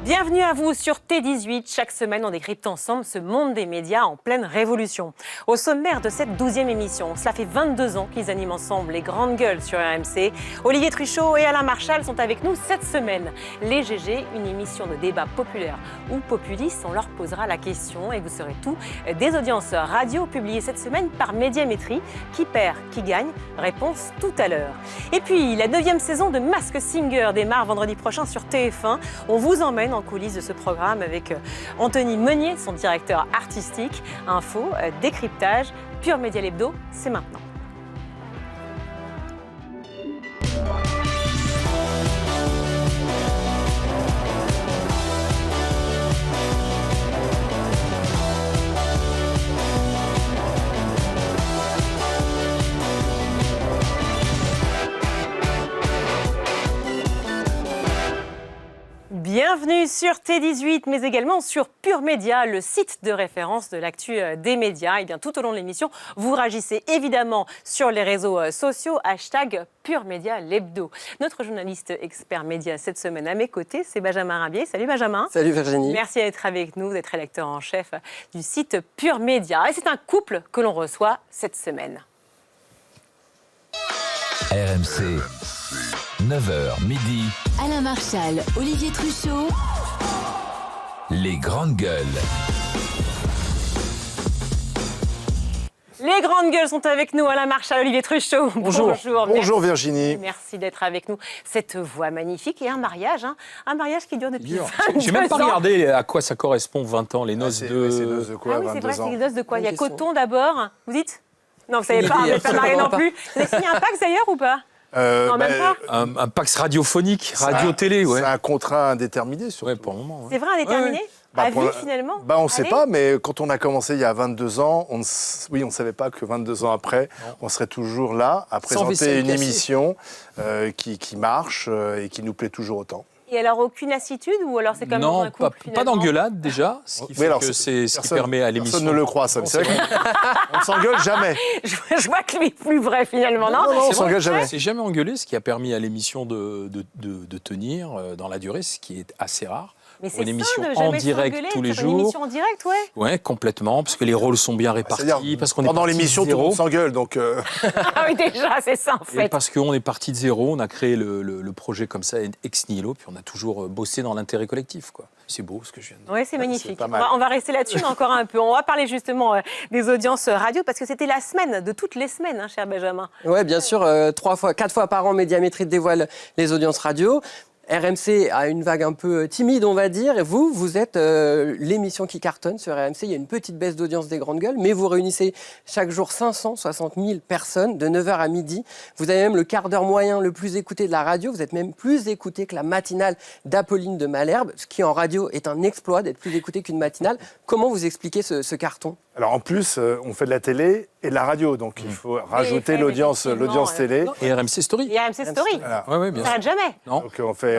Bienvenue à vous sur T18. Chaque semaine, on décrypte ensemble ce monde des médias en pleine révolution. Au sommaire de cette 12e émission, cela fait 22 ans qu'ils animent ensemble les grandes gueules sur RMC. Olivier Truchot et Alain Marchal sont avec nous cette semaine. Les GG, une émission de débat populaire ou populiste, on leur posera la question et vous saurez tout des audiences radio publiées cette semaine par Médiamétrie. Qui perd, qui gagne? Réponse tout à l'heure. Et puis, la 9e saison de Masked Singer démarre vendredi prochain sur TF1. On vous emmène en coulisses de ce programme avec Anthony Meunier, son directeur artistique. Info, décryptage, Pure Média l'Hebdo, c'est maintenant. Bienvenue sur T18, mais également sur Pure Média, le site de référence de l'actu des médias. Et bien, tout au long de l'émission, vous réagissez évidemment sur les réseaux sociaux, hashtag Pure Média l'Hebdo. Notre journaliste expert média cette semaine à mes côtés, c'est Benjamin Rabier. Salut Benjamin. Salut Virginie. Merci d'être avec nous, vous êtes rédacteur en chef du site Pure Média. Et c'est un couple que l'on reçoit cette semaine. RMC, 9h midi. Alain Marchal, Olivier Truchot. Les grandes gueules. Les grandes gueules sont avec nous, Alain Marchal, Olivier Truchot. Bonjour. Bonjour Virginie. Merci d'être avec nous. Cette voix magnifique et un mariage qui dure depuis 22 ans. J'ai même pas regardé à quoi ça correspond 20 ans, les noces de... C'est noces de quoi, Ah oui, c'est vrai, c'est les noces de quoi? Il y a question. Coton d'abord, vous dites? Non, vous savez pas, vous n'êtes pas marié non plus. Vous avez signé un Pax d'ailleurs ou pas? Non, même pas. Un Pax radiophonique, radio-télé, ouais. C'est un contrat indéterminé, surtout. Ouais, pour le moment. Ouais. C'est vrai, indéterminé? À vie, finalement? On ne sait Allez. pas, mais quand on a commencé il y a 22 ans, on ne savait pas que 22 ans après, on serait toujours là à présenter une émission qui marche et qui nous plaît toujours autant. Et alors, aucune lassitude ou alors c'est comme dans un Non, couple pas d'engueulade déjà, ce qui fait que c'est ce qui permet à l'émission... Personne ne le croit, ça. C'est vrai qu'on ne s'engueule jamais. Je vois que lui est plus vrai finalement, non? on s'engueule jamais. C'est jamais engueulé, ce qui a permis à l'émission de tenir dans la durée, ce qui est assez rare. Mais Pour une c'est émission ça de en jamais direct s'engueuler, tous les de faire jours. Une émission en direct, ouais. Ouais, complètement, parce que les rôles sont bien répartis, parce qu'on est Pendant parti de l'émission, tout le zéro. monde s'engueule, donc... Ah oui, déjà, c'est ça en Et fait. parce qu'on est parti de zéro, on a créé le projet comme ça, ex nihilo, puis on a toujours bossé dans l'intérêt collectif, quoi. C'est beau ce que je viens de dire. Oui, c'est magnifique. pas mal. On va rester là-dessus, mais encore un peu. On va parler justement des audiences radio, parce que c'était la semaine de toutes les semaines, hein, cher Benjamin. Oui, bien sûr, 4 fois par an, Médiamétrie dévoile les audiences radio. RMC a une vague un peu timide, on va dire. Et vous êtes l'émission qui cartonne sur RMC. Il y a une petite baisse d'audience des grandes gueules, mais vous réunissez chaque jour 560 000 personnes de 9h à midi. Vous avez même le quart d'heure moyen le plus écouté de la radio. Vous êtes même plus écouté que la matinale d'Apolline de Malherbe, ce qui en radio est un exploit d'être plus écouté qu'une matinale. Comment vous expliquez ce carton? Alors en plus, on fait de la télé et de la radio, donc il faut rajouter l'audience télé. Et RMC Story. Et RMC Story. Voilà. Ouais, bien Ça sûr. n'arrête jamais. Non. Donc on fait.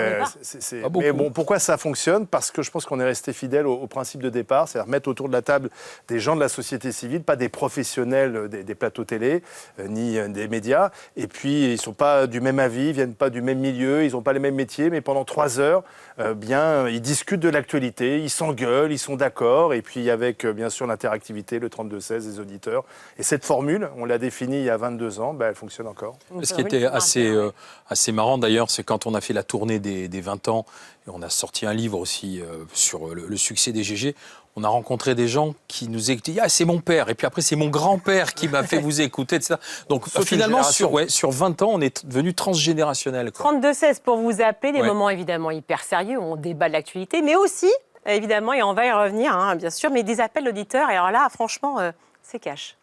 Pas beaucoup. Mais bon, pourquoi ça fonctionne? Parce que je pense qu'on est resté fidèle au principe de départ, c'est-à-dire mettre autour de la table des gens de la société civile, pas des professionnels des plateaux télé, ni des médias. Et puis ils sont pas du même avis, ils viennent pas du même milieu, ils n'ont pas les mêmes métiers, mais pendant 3 heures, ils discutent de l'actualité, ils s'engueulent, ils sont d'accord. Et puis avec bien sûr l'interactivité, le 32-16, les auditeurs. Et cette formule, on l'a définie il y a 22 ans, elle fonctionne encore. Ce qui était assez marrant d'ailleurs, c'est quand on a fait la tournée des 20 ans, et on a sorti un livre aussi sur le succès des GG, on a rencontré des gens qui nous écoutaient. Ah, c'est mon père, et puis après c'est mon grand-père qui m'a fait vous écouter, etc. Donc finalement, sur 20 ans, on est devenu transgénérationnel. 32-16 pour vous appeler, des moments évidemment hyper sérieux, où on débat de l'actualité, mais aussi, évidemment, et on va y revenir, hein, bien sûr, mais des appels d'auditeurs. Et alors là, franchement, c'est cash.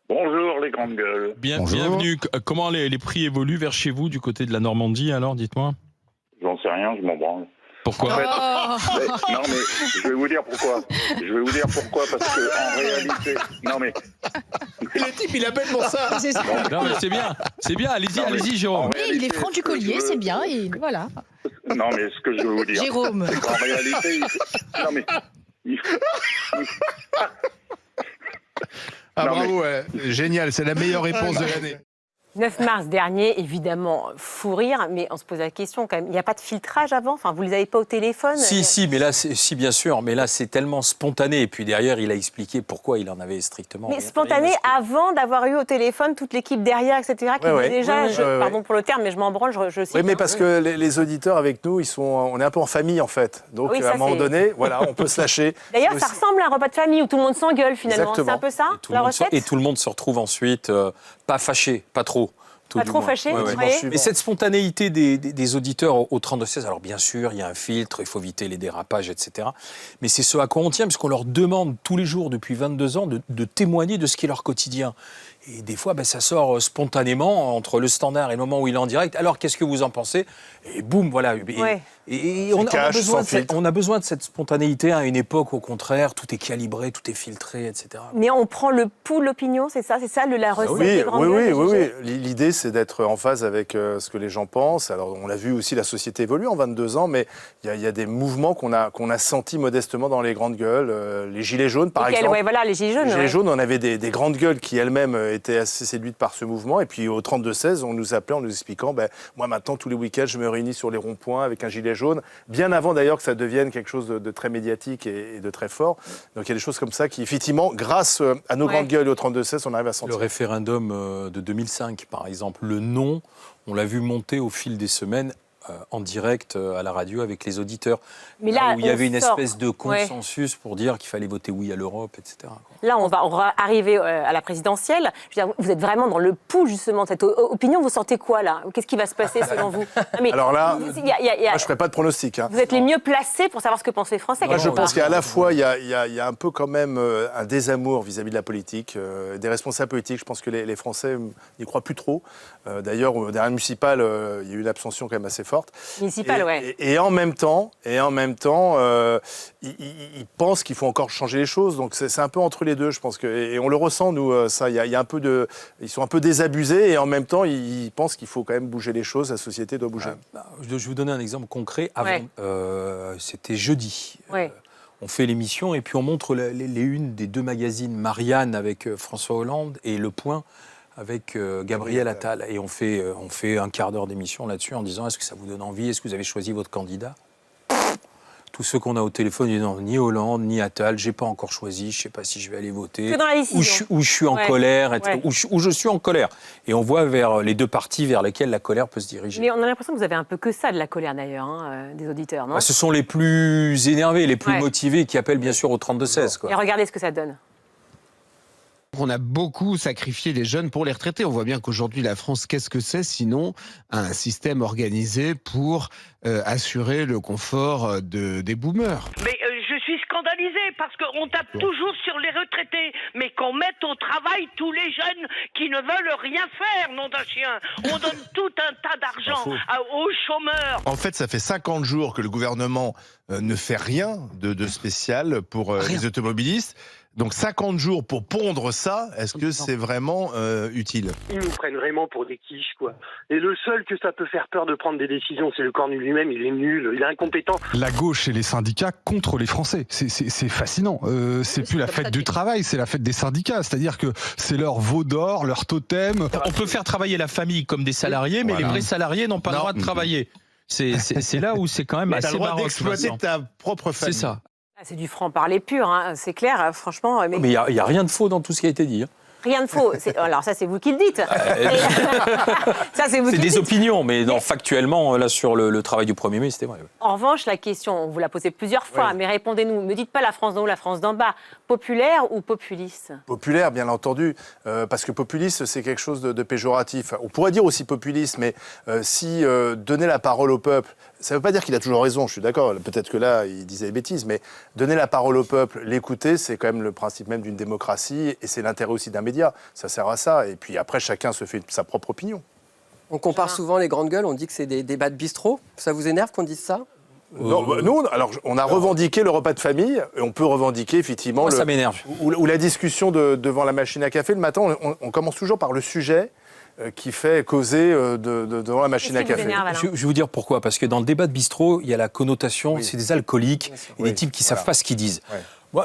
Bonjour les grandes gueules. Bienvenue. Comment les prix évoluent vers chez vous, du côté de la Normandie, alors, dites-moi? J'en sais rien, je m'en branle. Pourquoi? En fait, non mais je vais vous dire pourquoi. Parce que en réalité, non mais Le type, il appelle pour ça. Non, mais c'est bien. Allez-y, Jérôme. réalité, Il est franc du collier, c'est bien, et voilà. Non mais ce que je veux vous dire, Jérôme. c'est qu'en réalité, non mais Ah Non, bravo, ouais. Génial, c'est la meilleure réponse de l'année. 9 mars dernier, évidemment, fou rire, mais on se pose la question quand même, il n'y a pas de filtrage avant? Enfin, vous ne les avez pas au téléphone? Si, mais là, si, bien sûr, mais là, c'est tellement spontané. Et puis derrière, il a expliqué pourquoi il en avait strictement Mais rien spontané parce que- avant d'avoir eu au téléphone toute l'équipe derrière, etc., qui Ouais, disait déjà, ouais. pardon pour le terme, mais je m'en branle, je cite. Oui, mais hein. parce que les auditeurs avec nous, on est un peu en famille en fait. Donc Oui, à ça, un moment c'est- donné, voilà, on peut se lâcher. D'ailleurs, C'est ça aussi- ressemble à un repas de famille où tout le monde s'engueule finalement. Exactement. C'est un peu ça, Et tout, la le monde se, recette? et tout le monde se retrouve ensuite, pas fâché, pas trop. tout Pas du trop moins. fâché, vous Ouais. croyez? Suivant. Mais cette spontanéité des auditeurs au 32-16, alors bien sûr, il y a un filtre, il faut éviter les dérapages, etc. Mais c'est ce à quoi on tient, parce qu'on leur demande tous les jours, depuis 22 ans, de témoigner de ce qui est leur quotidien. Et des fois, ça sort spontanément entre le standard et le moment où il est en direct. Alors, qu'est-ce que vous en pensez? Et boum, voilà. Et on a cash, besoin sans filtre. on a besoin de cette spontanéité à une époque, au contraire, tout est calibré, tout est filtré, etc. Mais on prend le pouls de l'opinion, c'est ça la recette Oui, des grandes oui, gueules oui, de oui, GG? oui. L'idée, c'est d'être en phase avec ce que les gens pensent. Alors, on l'a vu aussi, la société évolue en 22 ans, mais il y a des mouvements qu'on a sentis modestement dans les grandes gueules. Les gilets jaunes, par Lesquels? exemple. Ouais, voilà, les gilets jaunes. Les Gilets ouais. jaunes, on avait des grandes gueules qui elles-mêmes étaient assez séduites par ce mouvement. Et puis au 32-16, on nous appelait en nous expliquant moi maintenant, tous les week-ends, je me réunis sur les ronds-points avec un gilet jaune. Bien avant d'ailleurs que ça devienne quelque chose de très médiatique et de très fort. Donc il y a des choses comme ça qui, effectivement, grâce à nos Ouais. grandes gueules et au 32-16, on arrive à sentir. Le référendum de 2005, par exemple, le non, on l'a vu monter au fil des semaines en direct à la radio avec les auditeurs. Mais là, où il y on avait une sort. espèce de consensus pour dire qu'il fallait voter oui à l'Europe, etc. Là, on va arriver à la présidentielle. Je veux dire, vous êtes vraiment dans le pouls, justement, de cette opinion. Vous sentez quoi, là? Qu'est-ce qui va se passer, selon vous? Non, mais Alors là, il y a- moi, je ne ferai pas de pronostic. Hein. vous êtes les mieux placés pour savoir ce que pensent les Français. Moi, je quelque pense part. qu'à la fois, il y a un peu quand même un désamour vis-à-vis de la politique, des responsables politiques. Je pense que les Français n'y croient plus trop. D'ailleurs, aux dernières municipales, il y a eu une abstention quand même assez forte. Municipal, ouais. Et en même temps, ils pensent qu'il faut encore changer les choses. Donc c'est un peu entre les deux, je pense et on le ressent nous. Ça, il y a un peu ils sont un peu désabusés et en même temps, ils pensent qu'il faut quand même bouger les choses. La société doit bouger. Je vais vous donner un exemple concret. Avant, Ouais. c'était jeudi. Ouais. On fait l'émission et puis on montre les unes des deux magazines, Marianne avec François Hollande et Le Point avec Gabriel Attal. Et on fait un quart d'heure d'émission là-dessus en disant est-ce que ça vous donne envie? Est-ce que vous avez choisi votre candidat? Tous ceux qu'on a au téléphone disent non, ni Hollande, ni Attal, j'ai pas encore choisi, je sais pas si je vais aller voter. Que dans la décision. Où je suis en Ouais. colère, Ouais. où je suis en colère. Et on voit vers les deux parties vers lesquelles la colère peut se diriger. Mais on a l'impression que vous avez un peu que ça de la colère, d'ailleurs, des auditeurs, non? Ce sont les plus énervés, les plus Ouais. motivés qui appellent bien sûr au 32-16. Et regardez ce que ça donne. On a beaucoup sacrifié les jeunes pour les retraités. On voit bien qu'aujourd'hui, la France, qu'est-ce que c'est sinon un système organisé pour assurer le confort des boomers. Mais je suis scandalisée parce qu'on tape toujours sur les retraités, mais qu'on mette au travail tous les jeunes qui ne veulent rien faire, nom d'un chien. On donne tout un tas d'argent aux chômeurs. En fait, ça fait 50 jours que le gouvernement ne fait rien de spécial pour les automobilistes. Donc 50 jours pour pondre ça, est-ce que c'est vraiment utile? Ils nous prennent vraiment pour des quiches, quoi. Et le seul que ça peut faire peur de prendre des décisions, c'est le Cornu lui-même. Il est nul, il est incompétent. La gauche et les syndicats contre les Français. C'est fascinant. C'est plus la fête du travail, c'est la fête des syndicats. C'est-à-dire que c'est leur veau d'or, leur totem. On peut faire travailler la famille comme des salariés, mais Voilà. les vrais salariés n'ont pas le droit de travailler. C'est là où c'est quand même Mais t'as assez le droit baroque. d'exploiter Vincent. ta propre famille. C'est ça. Ah, c'est du franc-parler pur, hein, c'est clair, franchement. Mais Mais il n'y a rien de faux dans tout ce qui a été dit. rien de faux. Alors ça, c'est vous qui le dites. Ça, c'est vous C'est qui le des dites. opinions, mais non, factuellement, là, sur le travail du Premier ministre, c'était vrai. En revanche, la question, on vous l'a posée plusieurs fois, Oui. mais répondez-nous. Ne dites pas la France d'en haut, la France d'en bas. Populaire ou populiste? Populaire, bien entendu, parce que populiste, c'est quelque chose de péjoratif. On pourrait dire aussi populiste, mais si donner la parole au peuple, ça ne veut pas dire qu'il a toujours raison, je suis d'accord, peut-être que là, il disait des bêtises, mais donner la parole au peuple, l'écouter, c'est quand même le principe même d'une démocratie, et c'est l'intérêt aussi d'un média. Ça sert à ça, et puis après, chacun se fait sa propre opinion. On compare souvent les grandes gueules, on dit que c'est des débats de bistrot. Ça vous énerve qu'on dise ça? Non, nous, alors, on a revendiqué le repas de famille, et on peut revendiquer effectivement Moi, ça m'énerve. ou la discussion devant la machine à café. Le matin, on commence toujours par le sujet qui fait causer devant la machine à Qu'est-ce qui vous café. énerve, Alain? Je vais vous dire pourquoi. Parce que dans le débat de bistrot, il y a la connotation, Oui. c'est des alcooliques et Oui, des types qui ne voilà. savent pas ce qu'ils disent. Ouais.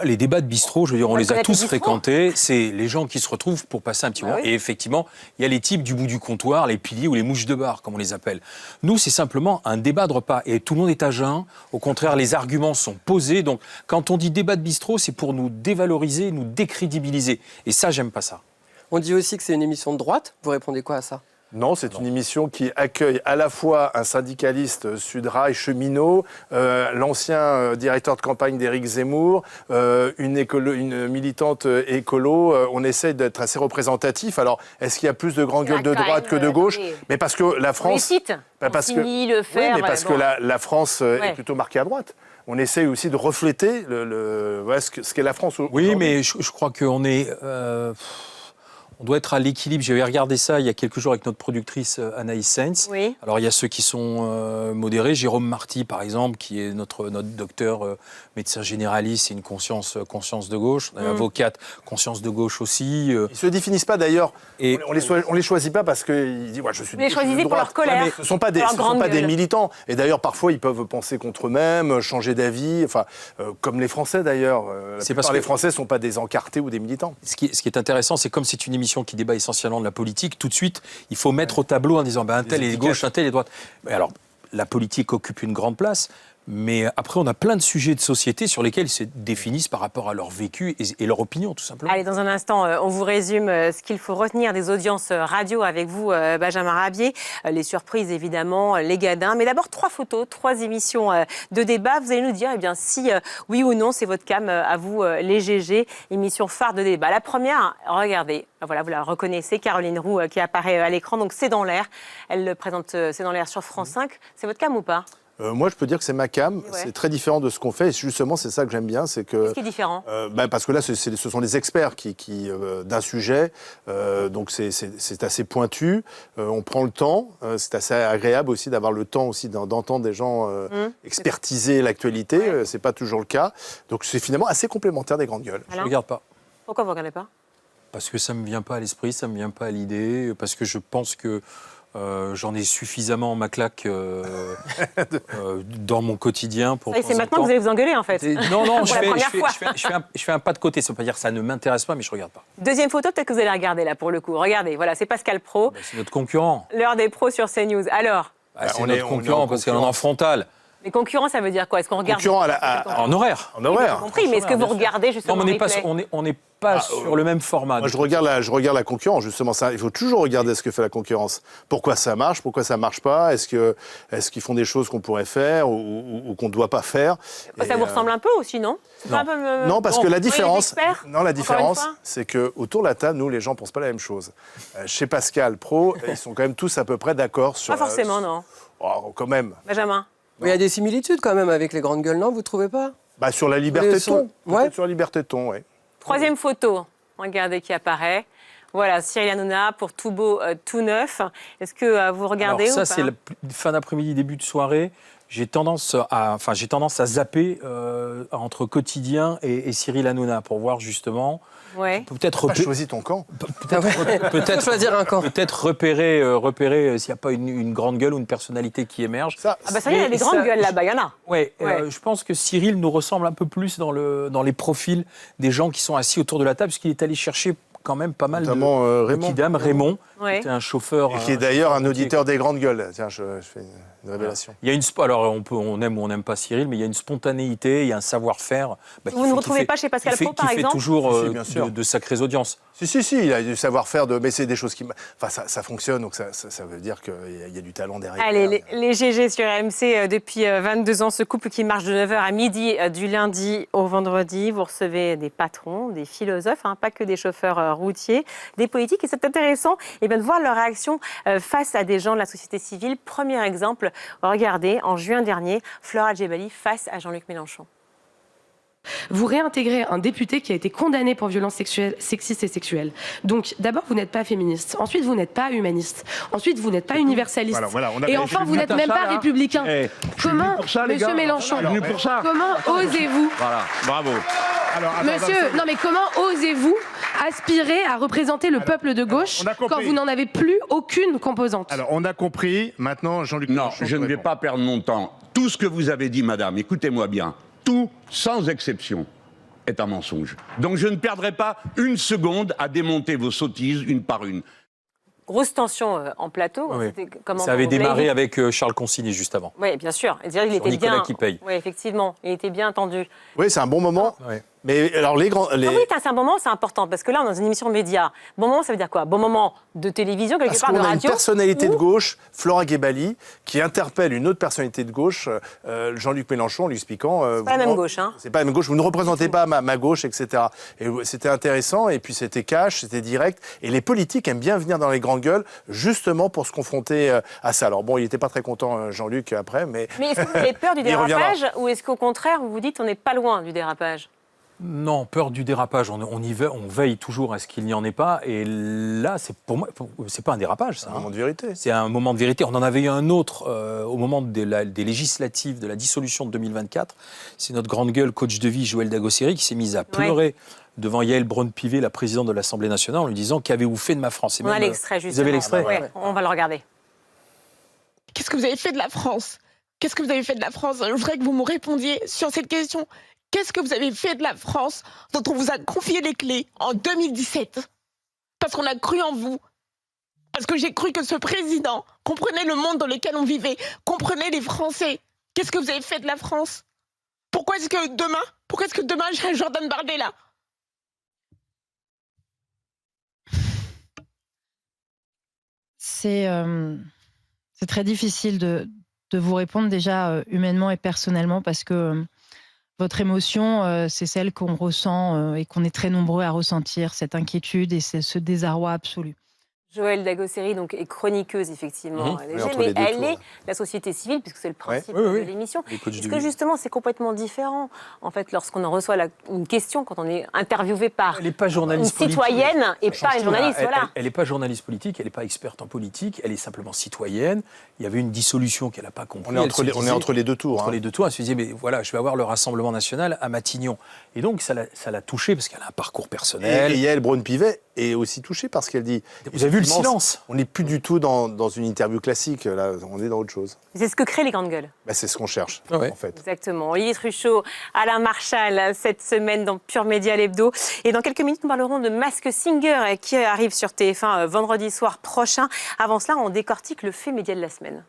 Les débats de bistrot, je veux dire, on les a tous bistrot. fréquentés. C'est les gens qui se retrouvent pour passer un petit moment. oui. Et effectivement, il y a les types du bout du comptoir, les piliers ou les mouches de bar, comme on les appelle. Nous, c'est simplement un débat de repas. Et tout le monde est à jeun. Au contraire, les arguments sont posés. Donc, quand on dit débat de bistrot, c'est pour nous dévaloriser, nous décrédibiliser. Et ça, j'aime pas ça. On dit aussi que c'est une émission de droite. Vous répondez quoi à ça? Non, c'est une émission qui accueille à la fois un syndicaliste Sudrail cheminot, l'ancien directeur de campagne d'Éric Zemmour, une militante écolo. On essaie d'être assez représentatif. Alors, est-ce qu'il y a plus de grandes gueules de droite que de gauche? Mais parce que la France... Parce que mais parce que la France est plutôt marquée à droite. On essaye aussi de refléter ce qu'est la France aujourd'hui. Oui, mais je crois qu'on est... On doit être à l'équilibre. J'avais regardé ça il y a quelques jours avec notre productrice Anaïs Sainz. Oui. Alors, il y a ceux qui sont modérés. Jérôme Marty, par exemple, qui est notre docteur médecin généraliste et une conscience de gauche. On a avocate, conscience de gauche aussi. Ils ne se définissent pas d'ailleurs. Et on les choisit pas parce qu'ils disent je suis de droite. Vous les choisissez pour leur colère. Ce ne sont pas des militants. Et d'ailleurs, parfois, ils peuvent penser contre eux-mêmes, changer d'avis. Enfin, comme les Français d'ailleurs. C'est parce que les Français ne sont pas des encartés ou des militants. Ce qui est intéressant, c'est comme c'est une émission qui débat essentiellement de la politique, tout de suite, il faut mettre au tableau en disant un tel est gauche, un tel est droite. Mais alors, la politique occupe une grande place, mais après, on a plein de sujets de société sur lesquels ils se définissent par rapport à leur vécu et leur opinion, tout simplement. Allez, dans un instant, on vous résume ce qu'il faut retenir des audiences radio avec vous, Benjamin Rabier. Les surprises, évidemment, les gadins. Mais d'abord, 3 photos, 3 émissions de débat. Vous allez nous dire si oui ou non, c'est votre cam à vous, les GG, émission phare de débat. La première, regardez, voilà, vous la reconnaissez, Caroline Roux qui apparaît à l'écran. Donc, C'est dans l'air. Elle le présente, C'est dans l'air sur France 5. C'est votre cam ou pas ? Moi, je peux dire que c'est ma cam. Ouais. C'est très différent de ce qu'on fait. Et justement, c'est ça que j'aime bien. C'est que, qu'est-ce qui est différent parce que là, ce sont les experts d'un sujet. Donc, c'est assez pointu. On prend le temps. C'est assez agréable aussi d'avoir le temps aussi d'entendre des gens expertiser l'actualité. Ouais. C'est pas toujours le cas. Donc, c'est finalement assez complémentaire des grandes gueules. Je ne regarde pas. Pourquoi vous ne regardez pas ? Parce que ça ne me vient pas à l'esprit, ça ne me vient pas à l'idée, parce que je pense que j'en ai suffisamment ma claque dans mon quotidien pour. C'est maintenant que vous allez vous engueuler en fait. Non, je fais fais un pas de côté. Ça ne veut pas dire que ça ne m'intéresse pas, mais je ne regarde pas. Deuxième photo, peut-être que vous allez regarder là pour le coup. Regardez, voilà, c'est Pascal Praud. C'est notre concurrent. L'heure des pros sur CNews. Alors c'est notre concurrent parce qu'elle est en frontal. Les concurrents, ça veut dire quoi? Est-ce qu'on regarde en horaire. En horaire. J'ai compris, mais est-ce que vous regardez justement Non, on n'est pas sur le même format. Moi, je regarde la concurrence, justement. Ça, il faut toujours regarder ce que fait la concurrence. Pourquoi ça marche marche pas? Est-ce qu'ils font des choses qu'on pourrait faire ou qu'on ne doit pas faire? Ça vous ressemble un peu aussi, non? Non, parce que la différence, la différence, c'est que autour de la table, nous, les gens pensent pas la même chose. Chez Pascal Praud, ils sont quand même tous à peu près d'accord sur. Pas forcément, non. Quand même. Benjamin. Il y a des similitudes quand même avec les grandes gueules, non? Vous ne trouvez pas? Sur la liberté de ton. Ouais. Sur la liberté de ton, oui. Troisième photo, regardez qui apparaît. Voilà, Cyril Hanouna pour Tout beau, tout neuf. Est-ce que vous regardez Alors, ou pas? Ça, c'est la fin d'après-midi, début de soirée. J'ai tendance à zapper entre Quotidien et Cyril Hanouna pour voir justement. Ouais. Peut-être choisis ton camp. Peut-être choisir un camp. Peut-être repérer s'il n'y a pas une grande gueule ou une personnalité qui émerge. Ça y est, il y a des grandes gueules là-bas, il y en a. Ouais. Je pense que Cyril nous ressemble un peu plus dans les profils des gens qui sont assis autour de la table, parce qu'il est allé chercher quand même pas mal de kidam. Raymond, qui était un chauffeur. Et qui est d'ailleurs un auditeur des grandes gueules. Tiens, je fais une révélation. Il y a alors on aime ou on n'aime pas Cyril, mais il y a une spontanéité, il y a un savoir-faire. Vous ne retrouvez pas chez Pascal Praud, par exemple? Qui fait toujours bien sûr. de sacrées audiences. Si, il a du savoir-faire, mais c'est des choses qui... Enfin, ça fonctionne, donc ça veut dire qu'il y a du talent derrière. Allez, les GG sur RMC, depuis 22 ans, ce couple qui marche de 9h à midi, du lundi au vendredi. Vous recevez des patrons, des philosophes, pas que des chauffeurs routiers, des politiques. Et c'est intéressant de voir leur réaction face à des gens de la société civile. Premier exemple, regardez, en juin dernier, Flora Djebali face à Jean-Luc Mélenchon. Vous réintégrez un député qui a été condamné pour violences sexistes et sexuelles. Donc, d'abord, vous n'êtes pas féministe. Ensuite, vous n'êtes pas humaniste. Ensuite, vous n'êtes pas universaliste. Et enfin, vous n'êtes même pas républicain. Comment, monsieur Mélenchon, comment osez-vous... Voilà, bravo. Monsieur, non mais comment osez-vous aspirer à représenter le peuple de gauche quand vous n'en avez plus aucune composante? Alors, on a compris. Maintenant, Jean-Luc Mélenchon... Non, je ne vais pas perdre mon temps. Tout ce que vous avez dit, madame, écoutez-moi bien. Tout, sans exception, est un mensonge. Donc je ne perdrai pas une seconde à démonter vos sottises une par une. Grosse tension en plateau. Oui. Ça avait démarré avec Charles Consigny juste avant. Oui, bien sûr. Il était Nicolas bien. qui paye. Oui, effectivement. Il était bien attendu. Oui, c'est un bon moment. Ouais. Mais alors les grands. Ah oui, c'est un bon moment, c'est important. Parce que là, on est dans une émission média. Bon moment, ça veut dire quoi? Bon moment de télévision, quelque part de radio. Parce qu'on a une personnalité de gauche, Flora Gebali, qui interpelle une autre personnalité de gauche, Jean-Luc Mélenchon, en lui expliquant. C'est pas la même gauche, hein. C'est pas la même gauche. Vous ne représentez pas ma gauche, etc. Et c'était intéressant. Et puis c'était cash, c'était direct. Et les politiques aiment bien venir dans les grandes gueules, justement pour se confronter à ça. Alors bon, il n'était pas très content, Jean-Luc, après, mais. Mais est-ce que vous avez peur du dérapage ou est-ce qu'au contraire, vous vous dites on n'est pas loin du dérapage? Non, peur du dérapage. On veille toujours à ce qu'il n'y en ait pas. Et là, pour moi, c'est pas un dérapage, ça. C'est un moment de vérité. C'est un moment de vérité. On en avait eu un autre au moment des législatives, de la dissolution de 2024. C'est notre grande gueule, coach de vie, Joël Dagosseri, qui s'est mise à pleurer devant Yael Braun-Pivet, la présidente de l'Assemblée nationale, en lui disant « Qu'avez-vous fait de ma France ?» On a l'extrait, justement. Vous avez l'extrait? Oui, on va le regarder. Qu'est-ce que vous avez fait de la France? Qu'est-ce que vous avez fait de la France? Je voudrais que vous me répondiez sur cette question. Qu'est-ce que vous avez fait de la France dont on vous a confié les clés en 2017? Parce qu'on a cru en vous. Parce que j'ai cru que ce président comprenait le monde dans lequel on vivait, comprenait les Français. Qu'est-ce que vous avez fait de la France? Pourquoi est-ce que demain j'ai Jordan Bardella? C'est très difficile de vous répondre déjà humainement et personnellement parce que votre émotion, c'est celle qu'on ressent et qu'on est très nombreux à ressentir, cette inquiétude et ce désarroi absolu. Joël Dagosseri donc, est chroniqueuse, effectivement. Mais elle est la société civile, puisque c'est le principe de l'émission. Est-ce que justement, c'est complètement différent, en fait, lorsqu'on en reçoit une question, quand on est interviewé par une citoyenne et pas une journaliste? Elle n'est pas journaliste politique, elle n'est pas experte en politique, elle est simplement citoyenne. Il y avait une dissolution qu'elle n'a pas compris. On est entre les deux tours. Entre les deux tours, elle se disait, mais voilà, je vais avoir le Rassemblement national à Matignon. Et donc, ça l'a touchée, parce qu'elle a un parcours personnel. Et Yael Braun-Pivet est aussi touchée, parce qu'elle dit... Vous avez vu le silence? On n'est plus du tout dans une interview classique, là, on est dans autre chose. C'est ce que créent les grandes gueules. C'est ce qu'on cherche, en fait. Exactement. Olivier Truchot, Alain Marchal, cette semaine dans Pure Média l'Hebdo. Et dans quelques minutes, nous parlerons de Mask Singer, qui arrive sur TF1 vendredi soir prochain. Avant cela, on décortique le fait média de la semaine.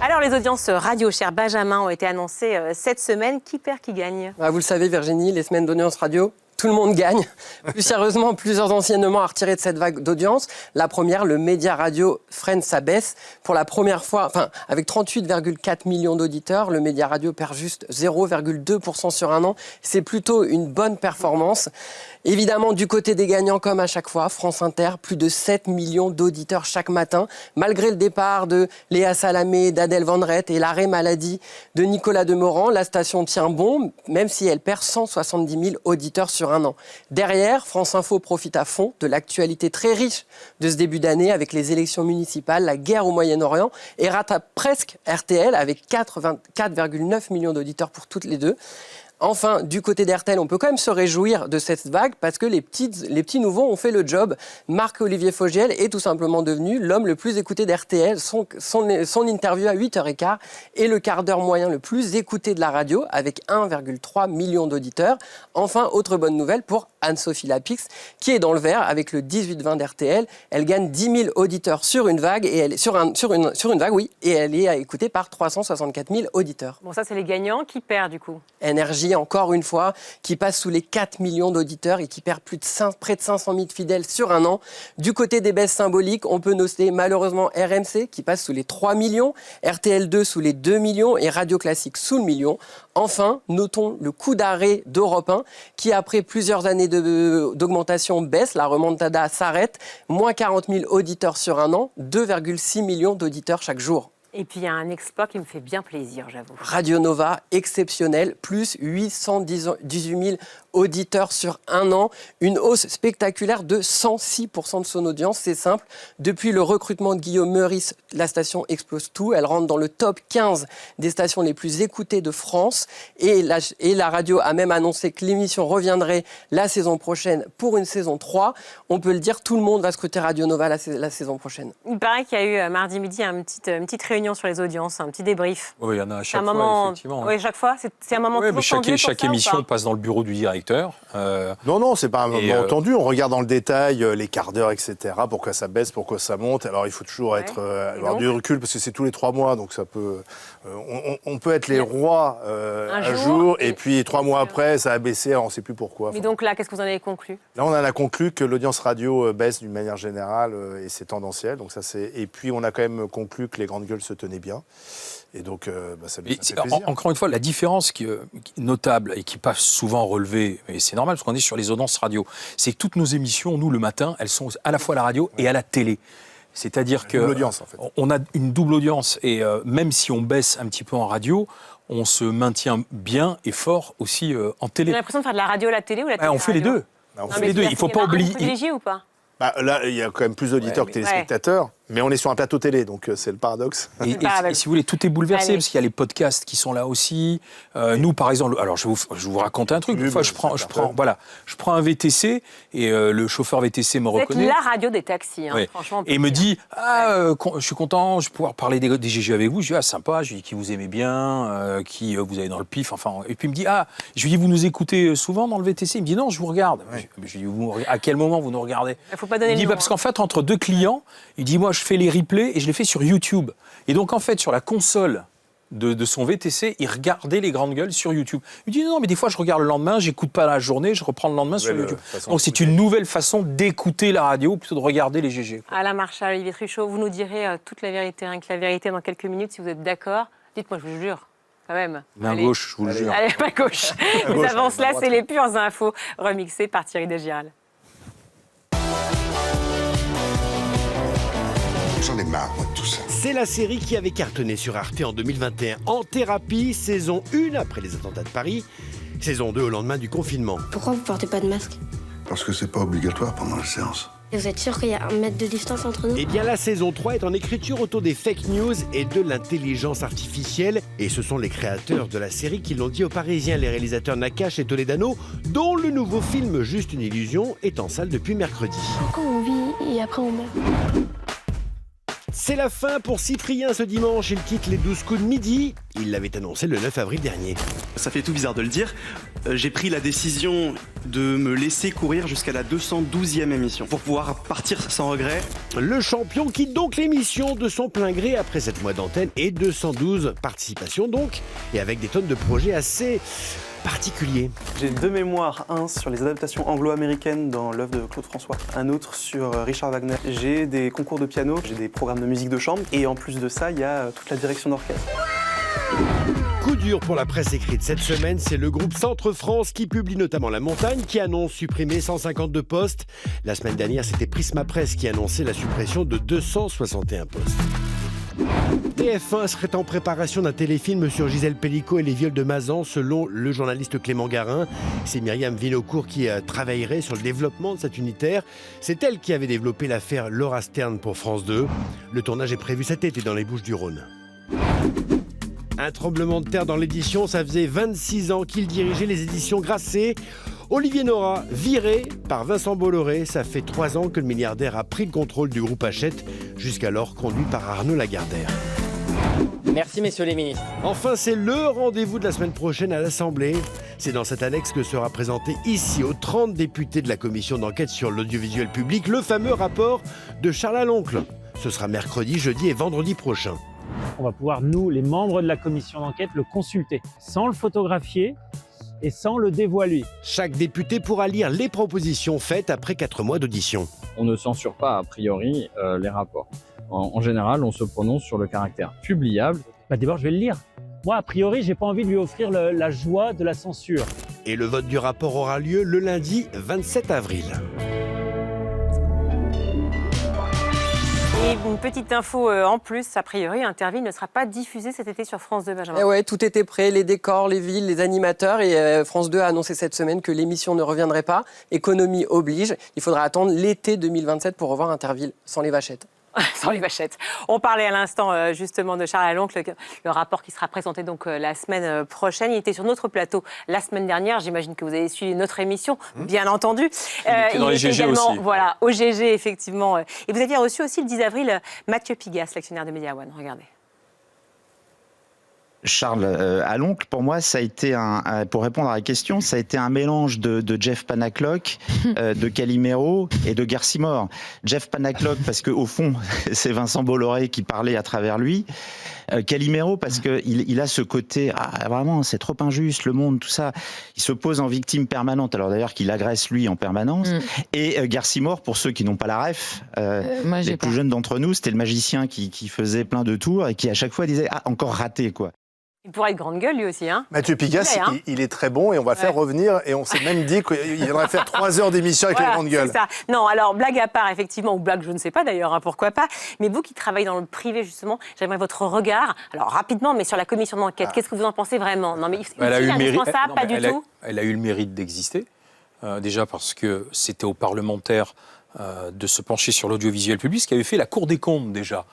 Alors, les audiences radio, cher Benjamin, ont été annoncées cette semaine. Qui perd, qui gagne? Vous le savez, Virginie, les semaines d'audience radio, tout le monde gagne. Plus sérieusement, plusieurs enseignements à retirer de cette vague d'audience. La première, le média radio freine sa baisse. Pour la première fois, avec 38,4 millions d'auditeurs, le média radio perd juste 0,2% sur un an. C'est plutôt une bonne performance. Évidemment, du côté des gagnants, comme à chaque fois, France Inter, plus de 7 millions d'auditeurs chaque matin. Malgré le départ de Léa Salamé, d'Adèle Van Rett et l'arrêt maladie de Nicolas Demorand, la station tient bon, même si elle perd 170 000 auditeurs sur un an. Derrière, France Info profite à fond de l'actualité très riche de ce début d'année avec les élections municipales, la guerre au Moyen-Orient et rattrape presque RTL avec 4,9 millions d'auditeurs pour toutes les deux. Enfin, du côté d'RTL, on peut quand même se réjouir de cette vague parce que les petits nouveaux ont fait le job. Marc-Olivier Fogiel est tout simplement devenu l'homme le plus écouté d'RTL. Son interview à 8h15 est le quart d'heure moyen le plus écouté de la radio avec 1,3 million d'auditeurs. Enfin, autre bonne nouvelle pour Anne-Sophie Lapix qui est dans le vert avec le 18-20 d'RTL. Elle gagne 10 000 auditeurs sur une vague et elle est écoutée par 364 000 auditeurs. Bon, ça, c'est les gagnants qui perdent du coup. Énergie, encore une fois, qui passe sous les 4 millions d'auditeurs et qui perd près de 500 000 fidèles sur un an. Du côté des baisses symboliques, on peut noter malheureusement RMC qui passe sous les 3 millions, RTL2 sous les 2 millions et Radio Classique sous le million. Enfin, notons le coup d'arrêt d'Europe 1 qui, après plusieurs années d'augmentation, baisse. La remontada s'arrête. Moins 40 000 auditeurs sur un an, 2,6 millions d'auditeurs chaque jour. Et puis, il y a un exploit qui me fait bien plaisir, j'avoue. Radio Nova, exceptionnel, plus 818 000 auditeurs sur un an. Une hausse spectaculaire de 106% de son audience. C'est simple. Depuis le recrutement de Guillaume Meurice, la station explose tout. Elle rentre dans le top 15 des stations les plus écoutées de France. Et la radio a même annoncé que l'émission reviendrait la saison prochaine pour une saison 3. On peut le dire, tout le monde va scruter Radio Nova la saison prochaine. Il paraît qu'il y a eu mardi midi une petite réunion réunion sur les audiences, un petit débrief. Oui, il y en a à chaque un fois, moment, effectivement. Oui, chaque fois, c'est un moment Oui, mais toujours tendu chaque pour ça, émission ou pas passe dans le bureau du directeur. Non, c'est pas un moment tendu. On regarde dans le détail les quarts d'heure, etc. Pourquoi ça baisse, pourquoi ça monte. Alors, il faut toujours avoir du recul parce que c'est tous les 3 mois, donc ça peut. On peut être les rois un jour, et puis 3 mois après, ça a baissé. Alors on ne sait plus pourquoi. Mais donc là, qu'est-ce que vous en avez conclu? Là, on en a conclu que l'audience radio baisse d'une manière générale et c'est tendanciel. Donc ça, et puis, on a quand même conclu que les grandes gueules se tenaient bien. Et donc, ça fait plaisir. Encore une fois, la différence qui est notable et qui passe souvent relevée, et c'est normal parce qu'on est sur les audiences radio, c'est que toutes nos émissions, nous, le matin, elles sont à la fois à la radio et à la télé. C'est-à-dire qu'on a une double audience. Et même si on baisse un petit peu en radio, on se maintient bien et fort aussi en télé. Vous avez l'impression de faire de la radio à la télé ou la télé? On fait les deux. On fait les deux. Il ne faut pas oublier. Privilégié ou pas? Là, il y a quand même plus d'auditeurs que téléspectateurs, mais on est sur un plateau télé, donc c'est le paradoxe. Et si vous voulez, tout est bouleversé, parce qu'il y a les podcasts qui sont là aussi. Nous, par exemple, alors je vais vous raconter un truc. Une fois, je prends un VTC, et le chauffeur VTC me reconnaît. C'est la radio des taxis, franchement. Et il me dit, je suis content, je vais pouvoir parler des GG avec vous. Je dis, sympa, je dis, qui vous aimez bien, qui vous avez dans le pif, enfin. Et puis il me dit, je lui dis, vous nous écoutez souvent dans le VTC? Il me dit, non, je vous regarde. Je lui dis, à quel moment vous nous regardez? Il dit, parce qu'en fait, entre 2 clients, il dit, moi, je fais les replays et je les fais sur YouTube. Et donc, en fait, sur la console de son VTC, il regardait les grandes gueules sur YouTube. Il dit, non, mais des fois, je regarde le lendemain, j'écoute pas la journée, je reprends le lendemain sur YouTube. Donc, c'est une nouvelle façon d'écouter la radio plutôt de regarder les GG. Alain Marchal, Olivier Truchot, vous nous direz toute la vérité, rien que la vérité dans quelques minutes, si vous êtes d'accord. Dites-moi, je vous jure. Quand même. Main gauche, je vous le jure. Allez, main gauche. Mais avant cela, c'est les pures infos remixées par Thierry Desgiral. J'en ai marre, moi, de tout ça. C'est la série qui avait cartonné sur Arte en 2021. En thérapie, saison 1 après les attentats de Paris, saison 2 au lendemain du confinement. Pourquoi vous portez pas de masque? Parce que c'est pas obligatoire pendant la séance. Et vous êtes sûr qu'il y a 1 mètre de distance entre nous? Eh bien, la saison 3 est en écriture autour des fake news et de l'intelligence artificielle. Et ce sont les créateurs de la série qui l'ont dit aux Parisiens, les réalisateurs Nakache et Toledano, dont le nouveau film Juste une illusion est en salle depuis mercredi. Pourquoi on vit et après on meurt? C'est la fin pour Cyprien ce dimanche. Il quitte les 12 coups de midi. Il l'avait annoncé le 9 avril dernier. Ça fait tout bizarre de le dire. J'ai pris la décision de me laisser courir jusqu'à la 212e émission pour pouvoir partir sans regret. Le champion quitte donc l'émission de son plein gré après 7 mois d'antenne et 212 participations donc, et avec des tonnes de projets assez particuliers. J'ai 2 mémoires, un sur les adaptations anglo-américaines dans l'œuvre de Claude François, un autre sur Richard Wagner. J'ai des concours de piano, j'ai des programmes de musique de chambre, et en plus de ça, il y a toute la direction d'orchestre. Coup dur pour la presse écrite cette semaine, c'est le groupe Centre France qui publie notamment La Montagne qui annonce supprimer 152 postes. La semaine dernière, c'était Prisma Presse qui annonçait la suppression de 261 postes. TF1 serait en préparation d'un téléfilm sur Gisèle Pellicot et les viols de Mazan, selon le journaliste Clément Garin. C'est Myriam Vinocourt qui travaillerait sur le développement de cet unitaire. C'est elle qui avait développé l'affaire Laura Stern pour France 2. Le tournage est prévu cet été dans les Bouches-du-Rhône. Un tremblement de terre dans l'édition, ça faisait 26 ans qu'il dirigeait les éditions Grasset. Olivier Nora, viré par Vincent Bolloré, ça fait 3 ans que le milliardaire a pris le contrôle du groupe Hachette, jusqu'alors conduit par Arnaud Lagardère. Merci messieurs les ministres. Enfin, c'est le rendez-vous de la semaine prochaine à l'Assemblée. C'est dans cette annexe que sera présenté ici aux 30 députés de la commission d'enquête sur l'audiovisuel public le fameux rapport de Charles Aloncle. Ce sera mercredi, jeudi et vendredi prochain. On va pouvoir, nous, les membres de la commission d'enquête, le consulter sans le photographier et sans le dévoiler. Chaque député pourra lire les propositions faites après 4 mois d'audition. On ne censure pas a priori les rapports. En général, on se prononce sur le caractère publiable. D'abord, je vais le lire. Moi, a priori, j'ai pas envie de lui offrir la joie de la censure. Et le vote du rapport aura lieu le lundi 27 avril. Et une petite info en plus, a priori, Interville ne sera pas diffusé cet été sur France 2, Benjamin. Et ouais, tout était prêt, les décors, les villes, les animateurs. Et France 2 a annoncé cette semaine que l'émission ne reviendrait pas. Économie oblige. Il faudra attendre l'été 2027 pour revoir Interville sans les vachettes. Sans les vachettes. On parlait à l'instant justement de Charles Aloncle, le rapport qui sera présenté donc la semaine prochaine. Il était sur notre plateau la semaine dernière. J'imagine que vous avez suivi notre émission, bien entendu. Il était également aussi. Voilà, au GG, effectivement. Et vous aviez reçu aussi le 10 avril Mathieu Pigas, l'actionnaire de Media One. Regardez. Charles Aloncle, pour moi, ça a été pour répondre à la question, ça a été un mélange de Jeff Panaclock, de Calimero et de Garcimore. Jeff Panaclock, parce qu'au fond, c'est Vincent Bolloré qui parlait à travers lui. Calimero, parce qu'il a ce côté, vraiment, c'est trop injuste, le monde, tout ça. Il se pose en victime permanente, alors d'ailleurs qu'il agresse lui en permanence. Et Garcimore, pour ceux qui n'ont pas la ref, les plus jeunes d'entre nous, c'était le magicien qui faisait plein de tours et qui à chaque fois disait « Ah, encore raté, quoi ». Il pourrait être grande gueule, lui aussi. Hein. Mathieu Pigasse, il est très bon et on va le faire revenir. Et on s'est même dit qu'il viendrait faire 3 heures d'émission avec les grandes gueules. C'est ça. Non, alors, blague à part, effectivement, ou blague, je ne sais pas d'ailleurs, pourquoi pas. Mais vous qui travaillez dans le privé, justement, j'aimerais votre regard. Alors, rapidement, mais sur la commission d'enquête, qu'est-ce que vous en pensez vraiment? Non, mais elle a eu le mérite. Pas du tout. Elle a eu le mérite d'exister. Déjà parce que c'était aux parlementaires de se pencher sur l'audiovisuel public, ce qui avait fait la Cour des comptes déjà.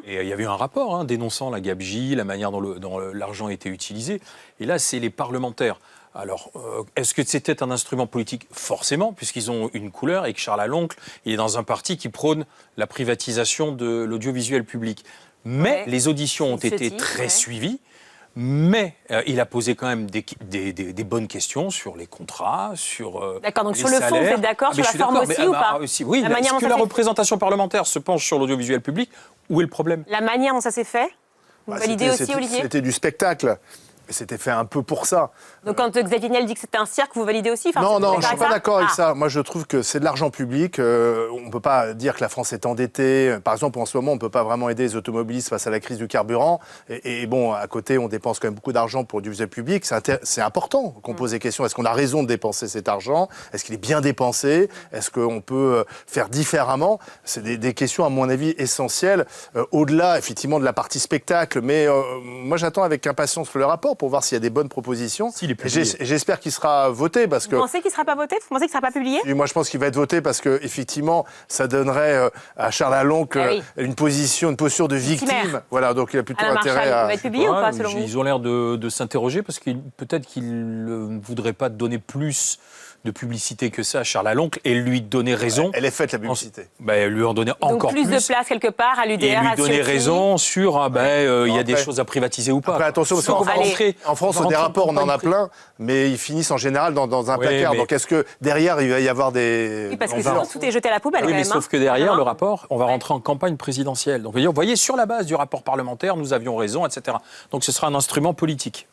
Et il y avait eu un rapport dénonçant la gabegie, la manière dont l'argent était utilisé. Et là, c'est les parlementaires. Alors, est-ce que c'était un instrument politique? Forcément, puisqu'ils ont une couleur et que Charles Aloncle, il est dans un parti qui prône la privatisation de l'audiovisuel public. Mais les auditions ont été très suivies. Mais il a posé quand même des bonnes questions sur les contrats, sur d'accord, donc les sur le fond, vous êtes d'accord, sur la forme aussi ou pas? Oui, est-ce que la représentation parlementaire se penche sur l'audiovisuel public? Où est le problème? La manière dont ça s'est fait? Vous validez aussi, Olivier? C'était du spectacle. C'était fait un peu pour ça. Donc quand Xavier Niel dit que c'était un cirque, vous validez aussi? Non, je ne suis pas d'accord avec ça. Moi, je trouve que c'est de l'argent public. On ne peut pas dire que la France est endettée. Par exemple, en ce moment, on ne peut pas vraiment aider les automobilistes face à la crise du carburant. Et bon, à côté, on dépense quand même beaucoup d'argent pour l'audiovisuel public. C'est important qu'on pose des questions. Est-ce qu'on a raison de dépenser cet argent? Est-ce qu'il est bien dépensé? Est-ce qu'on peut faire différemment? C'est des questions, à mon avis, essentielles. Au-delà, effectivement, de la partie spectacle. Mais moi, j'attends avec impatience le rapport pour voir s'il y a des bonnes propositions. J'espère qu'il sera voté parce que... Vous pensez qu'il ne sera pas voté? Vous pensez qu'il ne sera pas publié? Et moi, je pense qu'il va être voté parce que effectivement, ça donnerait à Charles Aloncle une posture de victime. Voilà, donc il a plutôt intérêt à... Il va être publié ou pas, selon vous? Ils ont l'air de s'interroger parce que peut-être qu'ils ne voudraient pas donner plus de publicité que ça à Charles Aloncle et lui donner raison. Elle est faite, la publicité. Lui en donner encore plus. Donc plus de place quelque part à l'UDR. Et lui donner raison sur il y a des choses à privatiser ou pas. Après, attention, parce qu'en France, des rapports, on en a plein, mais ils finissent en général dans un placard. Donc est-ce que derrière, il va y avoir des... Oui, parce que sinon, tout est jeté à la poubelle. Oui, mais sauf que derrière, le rapport, on va rentrer en campagne présidentielle. Donc vous voyez, sur la base du rapport parlementaire, nous avions raison, etc. Donc ce sera un instrument politique.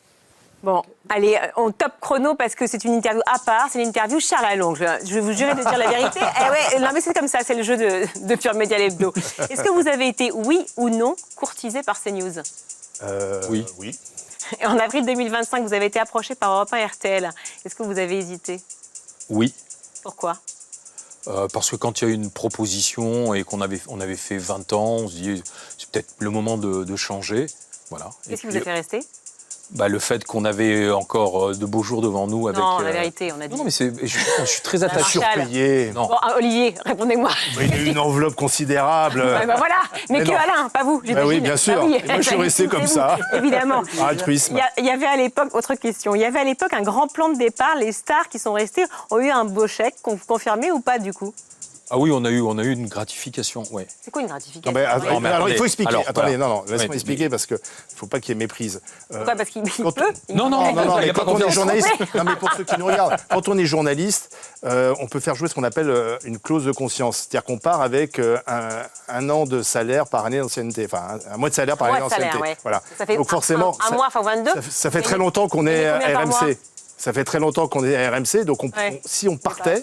Bon, allez, on top chrono parce que c'est une interview à part, c'est l'interview Charles Aloncle. Je vais vous jurer de dire la vérité. Non mais c'est comme ça, c'est le jeu de Pure Média Hebdo. Est-ce que vous avez été, oui ou non, courtisé par CNews? Oui. Et en avril 2025, vous avez été approché par Europe 1 RTL. Est-ce que vous avez hésité? Oui. Pourquoi? Parce que quand il y a une proposition et qu'on avait fait 20 ans, on se dit c'est peut-être le moment de changer. Voilà. Qu'est-ce qui vous a fait rester? Le fait qu'on avait encore de beaux jours devant nous avec... Non, la vérité, on a dit... Non, mais je suis très attaché. Surpayé. Bon, Olivier, répondez-moi. Il y a eu une enveloppe considérable. Voilà, mais que Alain, pas vous, j'imagine. Oui, bien sûr. Oui. Moi, je suis resté comme ça. Évidemment. Altruisme. Il y avait à l'époque, autre question, il y avait à l'époque un grand plan de départ. Les stars qui sont restées ont eu un beau chèque, confirmé ou pas du coup? Ah oui, on a eu une gratification, ouais. C'est quoi une gratification? Alors, il faut expliquer. Attendez, voilà. laisse-moi expliquer parce qu'il ne faut pas qu'il y ait méprise. Pourquoi? Parce qu'il peut? Non, mais quand on est journaliste, non, mais pour ceux qui nous regardent, quand on est journaliste, on peut faire jouer ce qu'on appelle une clause de conscience. C'est-à-dire qu'on part avec un an de salaire par année d'ancienneté, enfin un mois de salaire par année d'ancienneté. Voilà. Donc forcément, un mois, enfin 22. Ça fait très longtemps qu'on est à RMC. Ça fait très longtemps qu'on est à RMC, donc si on partait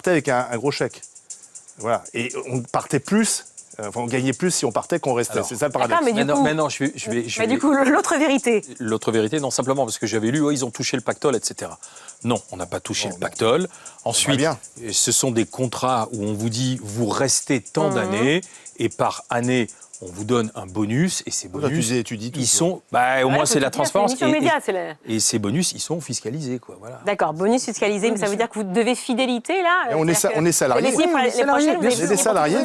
avec un gros chèque. Voilà. Et on partait plus, on gagnait plus si on partait qu'on restait. C'est ça le paradoxe. Mais du coup, l'autre vérité. L'autre vérité, non, simplement parce que j'avais lu, ils ont touché le pactole, etc. Non, on n'a pas touché le pactole. Ensuite, ce sont des contrats où on vous dit, vous restez tant d'années, et par année, on vous donne un bonus, et ces bonus, ils sont... au moins, c'est la transparence. Et ces bonus, ils sont fiscalisés, quoi. Voilà. D'accord, bonus fiscalisé, mais ça veut dire que vous devez fidélité, là? On est salariés. Vous des salariés.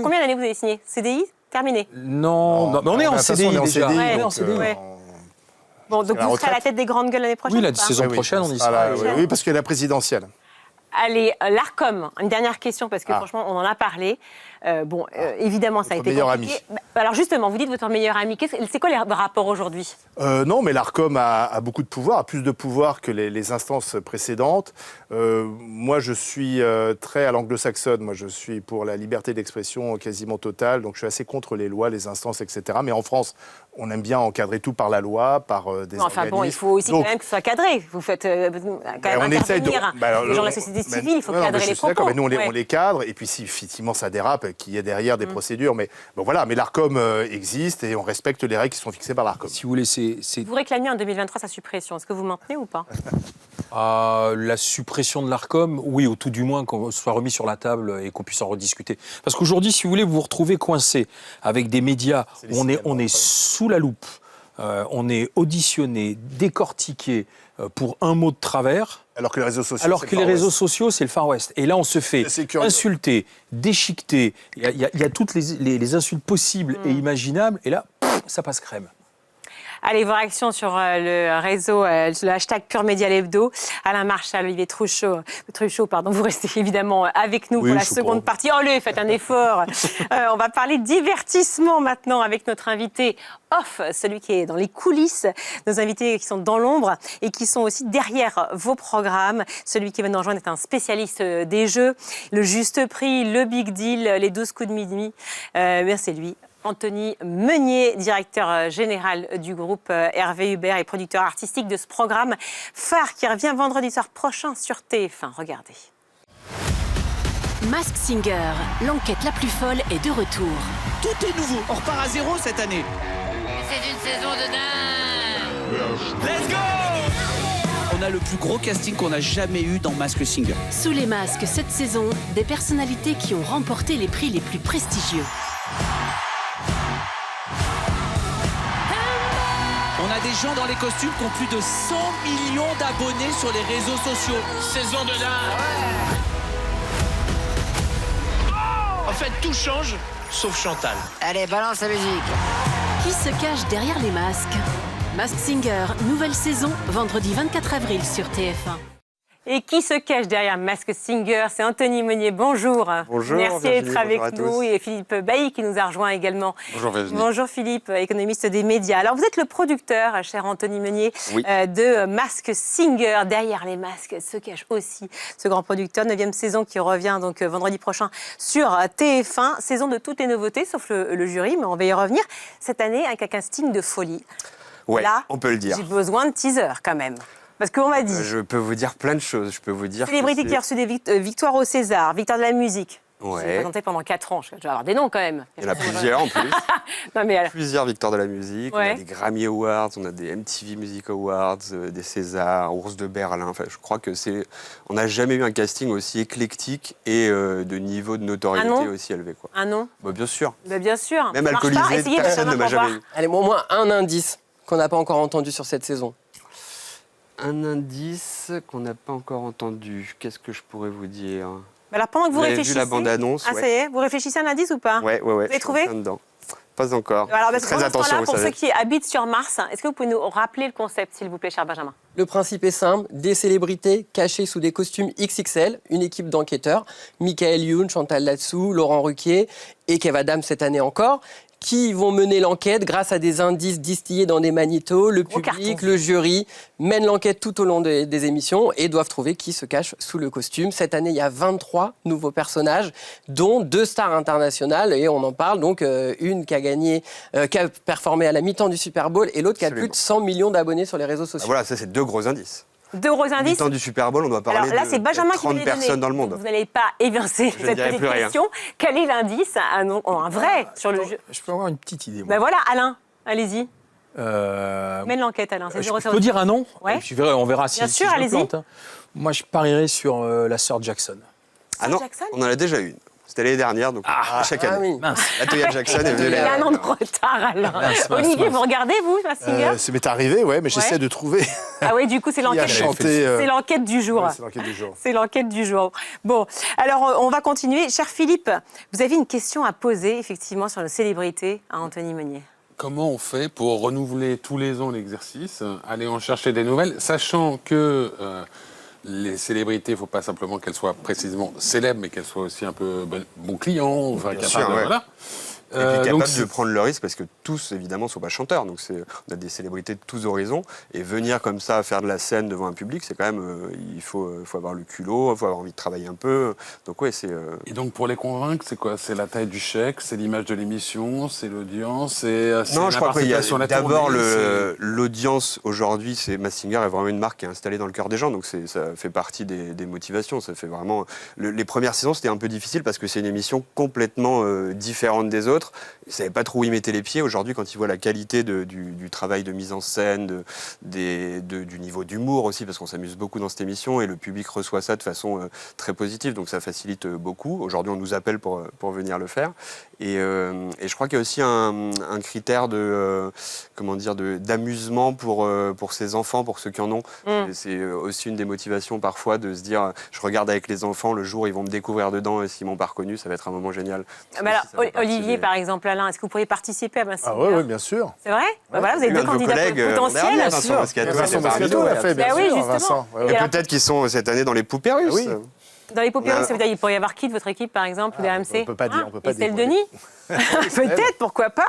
Combien d'années vous avez signé? CDI? Terminé? Non, mais on est en CDI déjà. Bon, donc vous serez à la tête des grandes gueules l'année prochaine? Oui, la saison prochaine, on y sera. Oui, parce qu'il y a la présidentielle. Allez, l'Arcom, une dernière question, parce que franchement, on en a parlé. Évidemment, ça a été compliqué. Alors justement, vous dites votre meilleur ami. C'est quoi les rapports aujourd'hui? Non, mais l'ARCOM a beaucoup de pouvoir, a plus de pouvoir que les instances précédentes. Moi, je suis très à l'anglo-saxonne. Moi, je suis pour la liberté d'expression quasiment totale. Donc, je suis assez contre les lois, les instances, etc. Mais en France, on aime bien encadrer tout par la loi, par des organismes. Enfin bon, il faut aussi quand même que ce soit cadré. Vous faites quand même intervenir les gens de la société civile. Il faut cadrer les propos. Mais nous, on les cadre. Et puis, si effectivement ça dérape, qu'il y ait derrière des procédures. Mais bon, voilà. Mais l'ARCOM existe et on respecte les règles qui sont fixées par l'ARCOM. Si vous voulez, Vous réclamiez en 2023 sa suppression. Est-ce que vous maintenez ou pas? La suppression de l'ARCOM, oui, au tout du moins qu'on soit remis sur la table et qu'on puisse en rediscuter. Parce qu'aujourd'hui, si vous voulez, vous vous retrouvez coincé avec des médias où on est sous la loupe, on est auditionné, décortiqué pour un mot de travers. Alors que les réseaux sociaux, c'est le Far West. Et là, on se fait insulter, déchiqueter. Il y a toutes les insultes possibles et imaginables. Et là, ça passe crème. Allez, vos réactions sur le réseau, le hashtag Pure Média l'Hebdo. Alain Marchal, Olivier Truchot, vous restez évidemment avec nous pour la seconde partie. Allez, faites un effort. On va parler divertissement maintenant avec notre invité off, celui qui est dans les coulisses, nos invités qui sont dans l'ombre et qui sont aussi derrière vos programmes. Celui qui va nous rejoindre est un spécialiste des jeux, le juste prix, le big deal, les 12 coups de minuit. C'est lui. Anthony Meunier, directeur général du groupe Hervé Hubert et producteur artistique de ce programme phare qui revient vendredi soir prochain sur TF1. Regardez. Masked Singer, l'enquête la plus folle est de retour. Tout est nouveau, on repart à zéro cette année. C'est une saison de dingue. Let's go! On a le plus gros casting qu'on a jamais eu dans Masked Singer. Sous les masques, cette saison, des personnalités qui ont remporté les prix les plus prestigieux. On a des gens dans les costumes qui ont plus de 100 millions d'abonnés sur les réseaux sociaux. Saison de dingue. En fait, tout change, sauf Chantal. Allez, balance la musique. Qui se cache derrière les masques? Masked Singer, nouvelle saison, vendredi 24 avril sur TF1. Et qui se cache derrière Masked Singer? C'est Anthony Meunier. Bonjour. Bonjour. Merci d'être avec nous. Et Philippe Bailly qui nous a rejoint également. Bonjour Virginie. Bonjour Philippe, économiste des médias. Alors vous êtes le producteur, cher Anthony Meunier, de Masked Singer. Derrière les masques se cache aussi ce grand producteur. 9e saison qui revient donc vendredi prochain sur TF1. Saison de toutes les nouveautés, sauf le jury, mais on va y revenir. Cette année avec un casting de folie. Ouais, là, on peut le dire. J'ai besoin de teaser quand même. Parce qu'on m'a dit. Je peux vous dire plein de choses. Je peux vous dire. Célébrité qui a reçu des victoires au César, victoire de la musique. Ouais. J'ai présenté pendant 4 ans. Je vais avoir des noms quand même. Il y en a plusieurs en plus. Non, mais plusieurs victoires de la musique. Ouais. On a des Grammy Awards, on a des MTV Music Awards, des Césars, Ours de Berlin. Enfin, je crois que c'est. On n'a jamais eu un casting aussi éclectique et de niveau de notoriété aussi élevé, quoi. Un nom Bien sûr. Bien sûr. Même alcoolisé, personne ne m'a jamais eu. Allez, au moins un indice qu'on n'a pas encore entendu sur cette saison. Un indice qu'on n'a pas encore entendu. Qu'est-ce que je pourrais vous dire? Alors pendant que vous réfléchissez. Vu la bande-annonce. Ah, ça y est, vous réfléchissez à un indice ou pas? Ouais. Vous avez trouvé? Pas encore. Alors, très attention, vous pour savez. ceux qui habitent sur Mars, est-ce que vous pouvez nous rappeler le concept, s'il vous plaît, cher Benjamin? Le principe est simple, des célébrités cachées sous des costumes XXL, une équipe d'enquêteurs, Michael Youn, Chantal Latsou, Laurent Ruquier et Kev Adams cette année encore, qui vont mener l'enquête grâce à des indices distillés dans des magnétos. Le public, le jury mènent l'enquête tout au long des émissions et doivent trouver qui se cache sous le costume. Cette année, il y a 23 nouveaux personnages, dont 2 stars internationales, et on en parle. Donc, une qui a performé à la mi-temps du Super Bowl et l'autre qui a plus de 100 millions d'abonnés sur les réseaux sociaux. Voilà, ça, c'est 2 gros indices. 2 gros indices. Mi-temps du Super Bowl, on doit parler là, c'est Benjamin de 30 personnes dans le monde. Vous n'allez pas évincer cette petite question. Quel est l'indice? Un vrai sur le jeu. Je peux avoir une petite idée. Ben voilà, Alain, allez-y. Mène l'enquête, Alain. Je peux dire un nom? Ouais. Et puis on verra si sûr, je me allez-y. plante. Moi, je parierais sur la sœur Jackson. Ah non, on en a déjà une. C'était l'année dernière, donc chaque année. La Toya Jackson est venue. Il y a un an de retard, Alain. Olivier, vous regardez, vous, Masked Singer? Ça m'est arrivé, mais j'essaie de trouver. Ah oui, du coup, c'est l'enquête. C'est l'enquête du jour. C'est l'enquête du jour. C'est l'enquête du jour. Bon, alors on va continuer. Cher Philippe, vous avez une question à poser, effectivement, sur nos célébrités à Anthony Meunier. Comment on fait pour renouveler tous les ans l'exercice, aller en chercher des nouvelles, sachant que les célébrités, il ne faut pas simplement qu'elles soient précisément célèbres, mais qu'elles soient aussi un peu bon client, enfin, capables, voilà. Et puis capable de prendre le risque, parce que tous, évidemment, ne sont pas chanteurs. Donc on a des célébrités de tous horizons. Et venir comme ça faire de la scène devant un public, c'est quand même... il faut avoir le culot, il faut avoir envie de travailler un peu. Donc ouais, c'est... Et donc pour les convaincre, c'est quoi? C'est la taille du chèque, c'est l'image de l'émission, c'est l'audience, c'est non, je crois qu'il y a d'abord tournée, l'audience aujourd'hui. Masked Singer est vraiment une marque qui est installée dans le cœur des gens. Donc ça fait partie des motivations. Ça fait vraiment... Les premières saisons, c'était un peu difficile parce que c'est une émission complètement différente des autres. Ils ne savaient pas trop où ils mettaient les pieds. Aujourd'hui, quand ils voient la qualité du travail de mise en scène, du niveau d'humour aussi, parce qu'on s'amuse beaucoup dans cette émission et le public reçoit ça de façon très positive, donc ça facilite beaucoup. Aujourd'hui, on nous appelle pour venir le faire. Et je crois qu'il y a aussi un critère d'amusement pour ces enfants, pour ceux qui en ont. C'est aussi une des motivations parfois de se dire, je regarde avec les enfants, le jour où ils vont me découvrir dedans et s'ils m'ont pas reconnu, ça va être un moment génial. Alors, Olivier, par exemple, Alain, est-ce que vous pourriez participer à Masked Singer? Oui, bien sûr. C'est vrai? Voilà, vous avez deux candidats potentiels. Vincent Moscato l'a fait, bien sûr, Vincent. Et peut-être qu'ils sont cette année dans les poupées russes. Oui. Dans les poupées russes, ça veut dire qu'il pourrait y avoir qui de votre équipe, par exemple, ou d'RMC? On ne peut pas dire. Estelle Denis? Peut-être, pourquoi pas?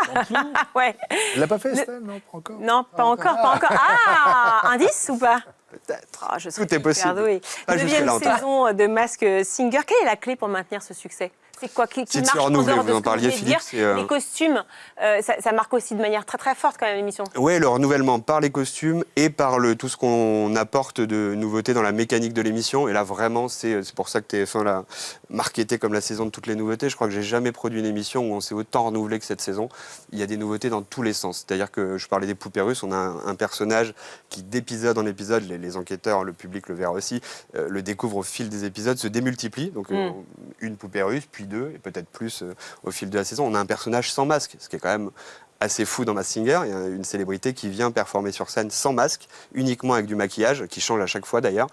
Ouais. Elle l'a pas fait, Estelle? Non, pas encore. Non, pas encore. Ah, indice ou pas? Peut-être. Oh, Tout est possible. Deuxième saison de Masked Singer. Quelle est la clé pour maintenir ce succès? C'est quoi qui marche en dehors de ce que vous venez de dire? Les costumes, ça marque aussi de manière très très forte quand même l'émission. Oui, le renouvellement par les costumes et par tout ce qu'on apporte de nouveautés dans la mécanique de l'émission. Et là vraiment, c'est pour ça que TF1 l'a marketé comme la saison de toutes les nouveautés. Je crois que j'ai jamais produit une émission où on s'est autant renouvelé que cette saison. Il y a des nouveautés dans tous les sens. C'est-à-dire que je parlais des poupées russes, on a un personnage qui d'épisode en épisode, les enquêteurs, le public le verra aussi, le découvre au fil des épisodes, se démultiplie. Donc une poupée russe, puis deux, et peut-être plus au fil de la saison. On a un personnage sans masque, ce qui est quand même assez fou dans Masked Singer. Il y a une célébrité qui vient performer sur scène sans masque, uniquement avec du maquillage, qui change à chaque fois d'ailleurs.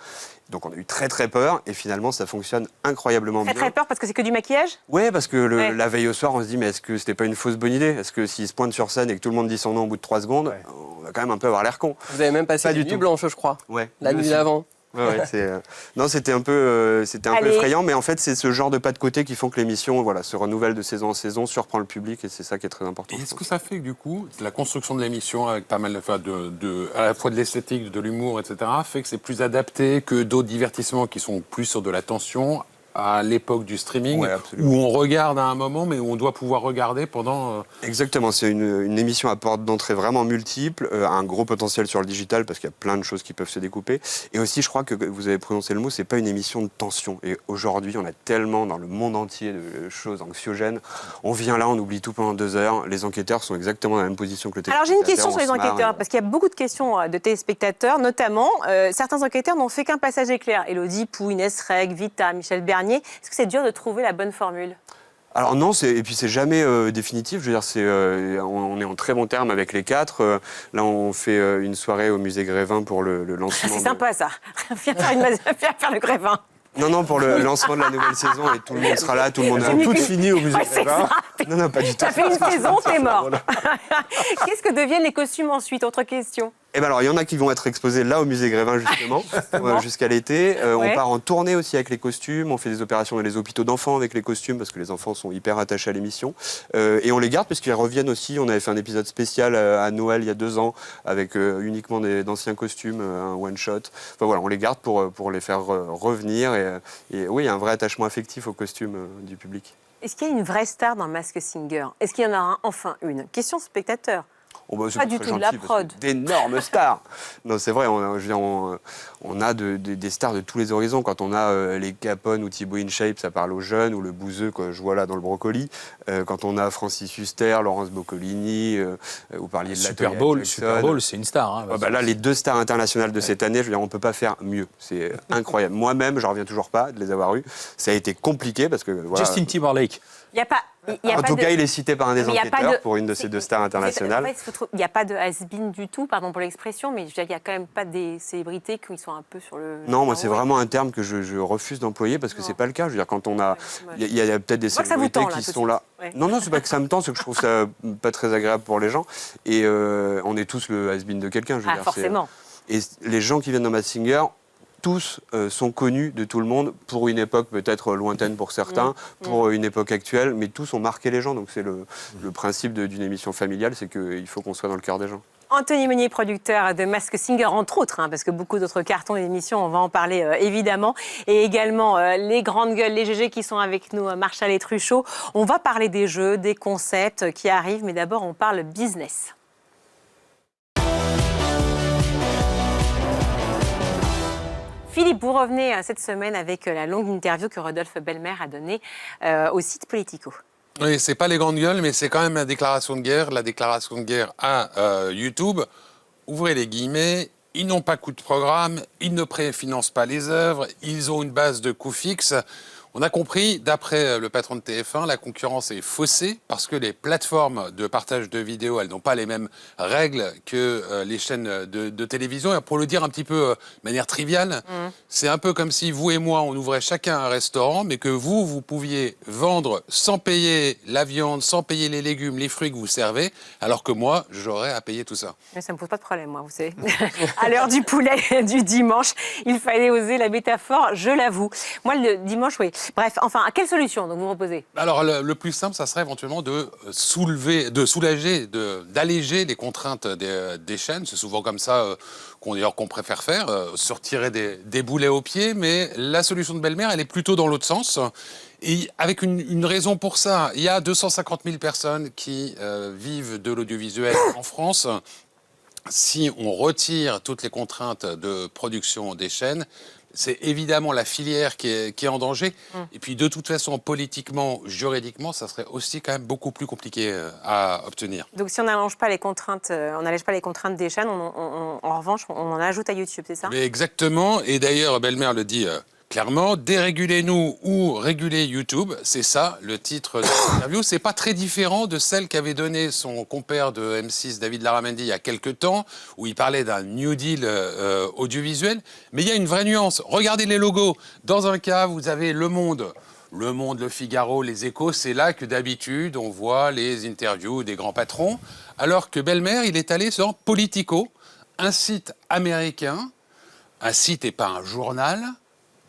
Donc on a eu très très peur, et finalement ça fonctionne incroyablement bien. Très peur parce que c'est que du maquillage? Ouais, parce que la veille au soir, on se dit, mais est-ce que c'était pas une fausse bonne idée? Est-ce que s'il se pointe sur scène et que tout le monde dit son nom au bout de 3 secondes, on va quand même un peu avoir l'air con? Vous avez même passé la nuit blanche, je crois. Ouais. La nuit d'avant. Ouais, non, c'était un peu effrayant, mais en fait, c'est ce genre de pas de côté qui font que l'émission se renouvelle de saison en saison, surprend le public, et c'est ça qui est très important. Et est-ce que ça fait que, du coup, la construction de l'émission, avec pas mal à la fois de l'esthétique, de l'humour, etc., fait que c'est plus adapté que d'autres divertissements qui sont plus sur de la tension à l'époque du streaming, où on regarde à un moment, mais où on doit pouvoir regarder pendant... Exactement, c'est une émission à porte d'entrée vraiment multiple, un gros potentiel sur le digital, parce qu'il y a plein de choses qui peuvent se découper. Et aussi, je crois que vous avez prononcé le mot, c'est pas une émission de tension. Et aujourd'hui, on a tellement dans le monde entier de choses anxiogènes. On vient là, on oublie tout pendant 2 heures. Les enquêteurs sont exactement dans la même position que le téléspectateur. Alors j'ai une question sur les enquêteurs, parce qu'il y a beaucoup de questions de téléspectateurs, notamment certains enquêteurs n'ont fait qu'un passage éclair. Élodie Pou, Inès Reg, Vita, Michel Bernier. Est-ce que c'est dur de trouver la bonne formule? Alors non, et puis c'est jamais définitif. Je veux dire, on est en très bon terme avec les 4. Là, on fait une soirée au musée Grévin pour le lancement. C'est sympa ça. Viens faire le Grévin. Non, pour le lancement de la nouvelle saison, et tout le monde sera là, tout le monde... Elles ont toutes fini au musée Grévin. Non, pas du tout. T'as fait une saison, t'es mort. Qu'est-ce que deviennent les costumes ensuite? Autre question. Eh ben alors, il y en a qui vont être exposés là au musée Grévin, justement, jusqu'à l'été. On part en tournée aussi avec les costumes. On fait des opérations dans les hôpitaux d'enfants avec les costumes, parce que les enfants sont hyper attachés à l'émission. Et on les garde parce qu'ils reviennent aussi. On avait fait un épisode spécial à Noël il y a 2 ans, avec uniquement d'anciens costumes, un one-shot. Enfin voilà, on les garde pour les faire revenir. Et oui, il y a un vrai attachement affectif aux costumes du public. Est-ce qu'il y a une vraie star dans Masked Singer? Est-ce qu'il y en a enfin une? Question spectateur. Pas du tout de la prod. D'énormes stars. Non, c'est vrai, on a des stars de tous les horizons. Quand on a les Capone ou Thibaut InShape, ça parle aux jeunes, ou le Bouzeux que je vois là dans le brocoli. Quand on a Francis Huster, Laurence Boccolini, vous parliez de la Super Bowl, c'est une star. Hein, là, les 2 stars internationales de cette année, je veux dire, on ne peut pas faire mieux. C'est incroyable. Moi-même, je ne reviens toujours pas de les avoir eus. Ça a été compliqué parce que... Voilà. Justin Timberlake. En tout cas, il est cité par un des enquêteurs pour une de ces 2 stars internationales. Il n'y a pas de has-been du tout, pardon pour l'expression, mais il n'y a quand même pas des célébrités qui sont un peu sur le... Non, moi, c'est vraiment un terme que je refuse d'employer parce que c'est pas le cas. Je veux dire, quand on a... Il y a peut-être des célébrités qui sont là. Ouais. Non, c'est pas que ça me tend, c'est que je trouve ça pas très agréable pour les gens. Et on est tous le has-been de quelqu'un, je veux dire. Forcément. Et les gens qui viennent dans Masked Singer, tous sont connus de tout le monde pour une époque peut-être lointaine pour certains, pour une époque actuelle, mais tous ont marqué les gens. Donc c'est le principe d'une émission familiale, c'est qu'il faut qu'on soit dans le cœur des gens. Anthony Meunier, producteur de Masked Singer, entre autres, parce que beaucoup d'autres cartons et émissions, on va en parler évidemment. Et également les grandes gueules, les GG qui sont avec nous, Marshall et Truchot. On va parler des jeux, des concepts qui arrivent, mais d'abord on parle business. Philippe, vous revenez cette semaine avec la longue interview que Rodolphe Belmer a donnée au site Politico. Oui, c'est pas les grandes gueules, mais c'est quand même la déclaration de guerre à YouTube. Ouvrez les guillemets, ils n'ont pas coût de programme, ils ne préfinancent pas les œuvres, ils ont une base de coûts fixes. On a compris, d'après le patron de TF1, la concurrence est faussée parce que les plateformes de partage de vidéos, elles n'ont pas les mêmes règles que les chaînes de télévision. Et pour le dire un petit peu de manière triviale, c'est un peu comme si vous et moi, on ouvrait chacun un restaurant, mais que vous pouviez vendre sans payer la viande, sans payer les légumes, les fruits que vous servez, alors que moi, j'aurais à payer tout ça. Mais ça ne me pose pas de problème, moi, vous savez. À l'heure du poulet du dimanche, il fallait oser la métaphore, je l'avoue. Moi, le dimanche, oui. Bref, enfin, quelle solution donc vous proposez? Alors, le plus simple, ça serait éventuellement d'alléger les contraintes des chaînes. C'est souvent comme ça qu'on préfère faire, se retirer des boulets aux pieds. Mais la solution de Belmer, elle est plutôt dans l'autre sens. Et avec une raison pour ça. Il y a 250 000 personnes qui vivent de l'audiovisuel en France. Si on retire toutes les contraintes de production des chaînes, c'est évidemment la filière qui est en danger. Et puis, de toute façon, politiquement, juridiquement, ça serait aussi quand même beaucoup plus compliqué à obtenir. Donc, si on n'allège pas les contraintes, des chaînes, en revanche, on en ajoute à YouTube, c'est ça? Mais exactement. Et d'ailleurs, Belmer le dit clairement, dérégulez-nous ou régulez YouTube. C'est ça, le titre de l'interview. C'est pas très différent de celle qu'avait donnée son compère de M6, David Larramendy, il y a quelques temps, où il parlait d'un New Deal audiovisuel. Mais il y a une vraie nuance. Regardez les logos. Dans un cas, vous avez Le Monde, Le Figaro, Les Échos. C'est là que d'habitude, on voit les interviews des grands patrons. Alors que Belmer, il est allé sur Politico, un site américain, un site et pas un journal,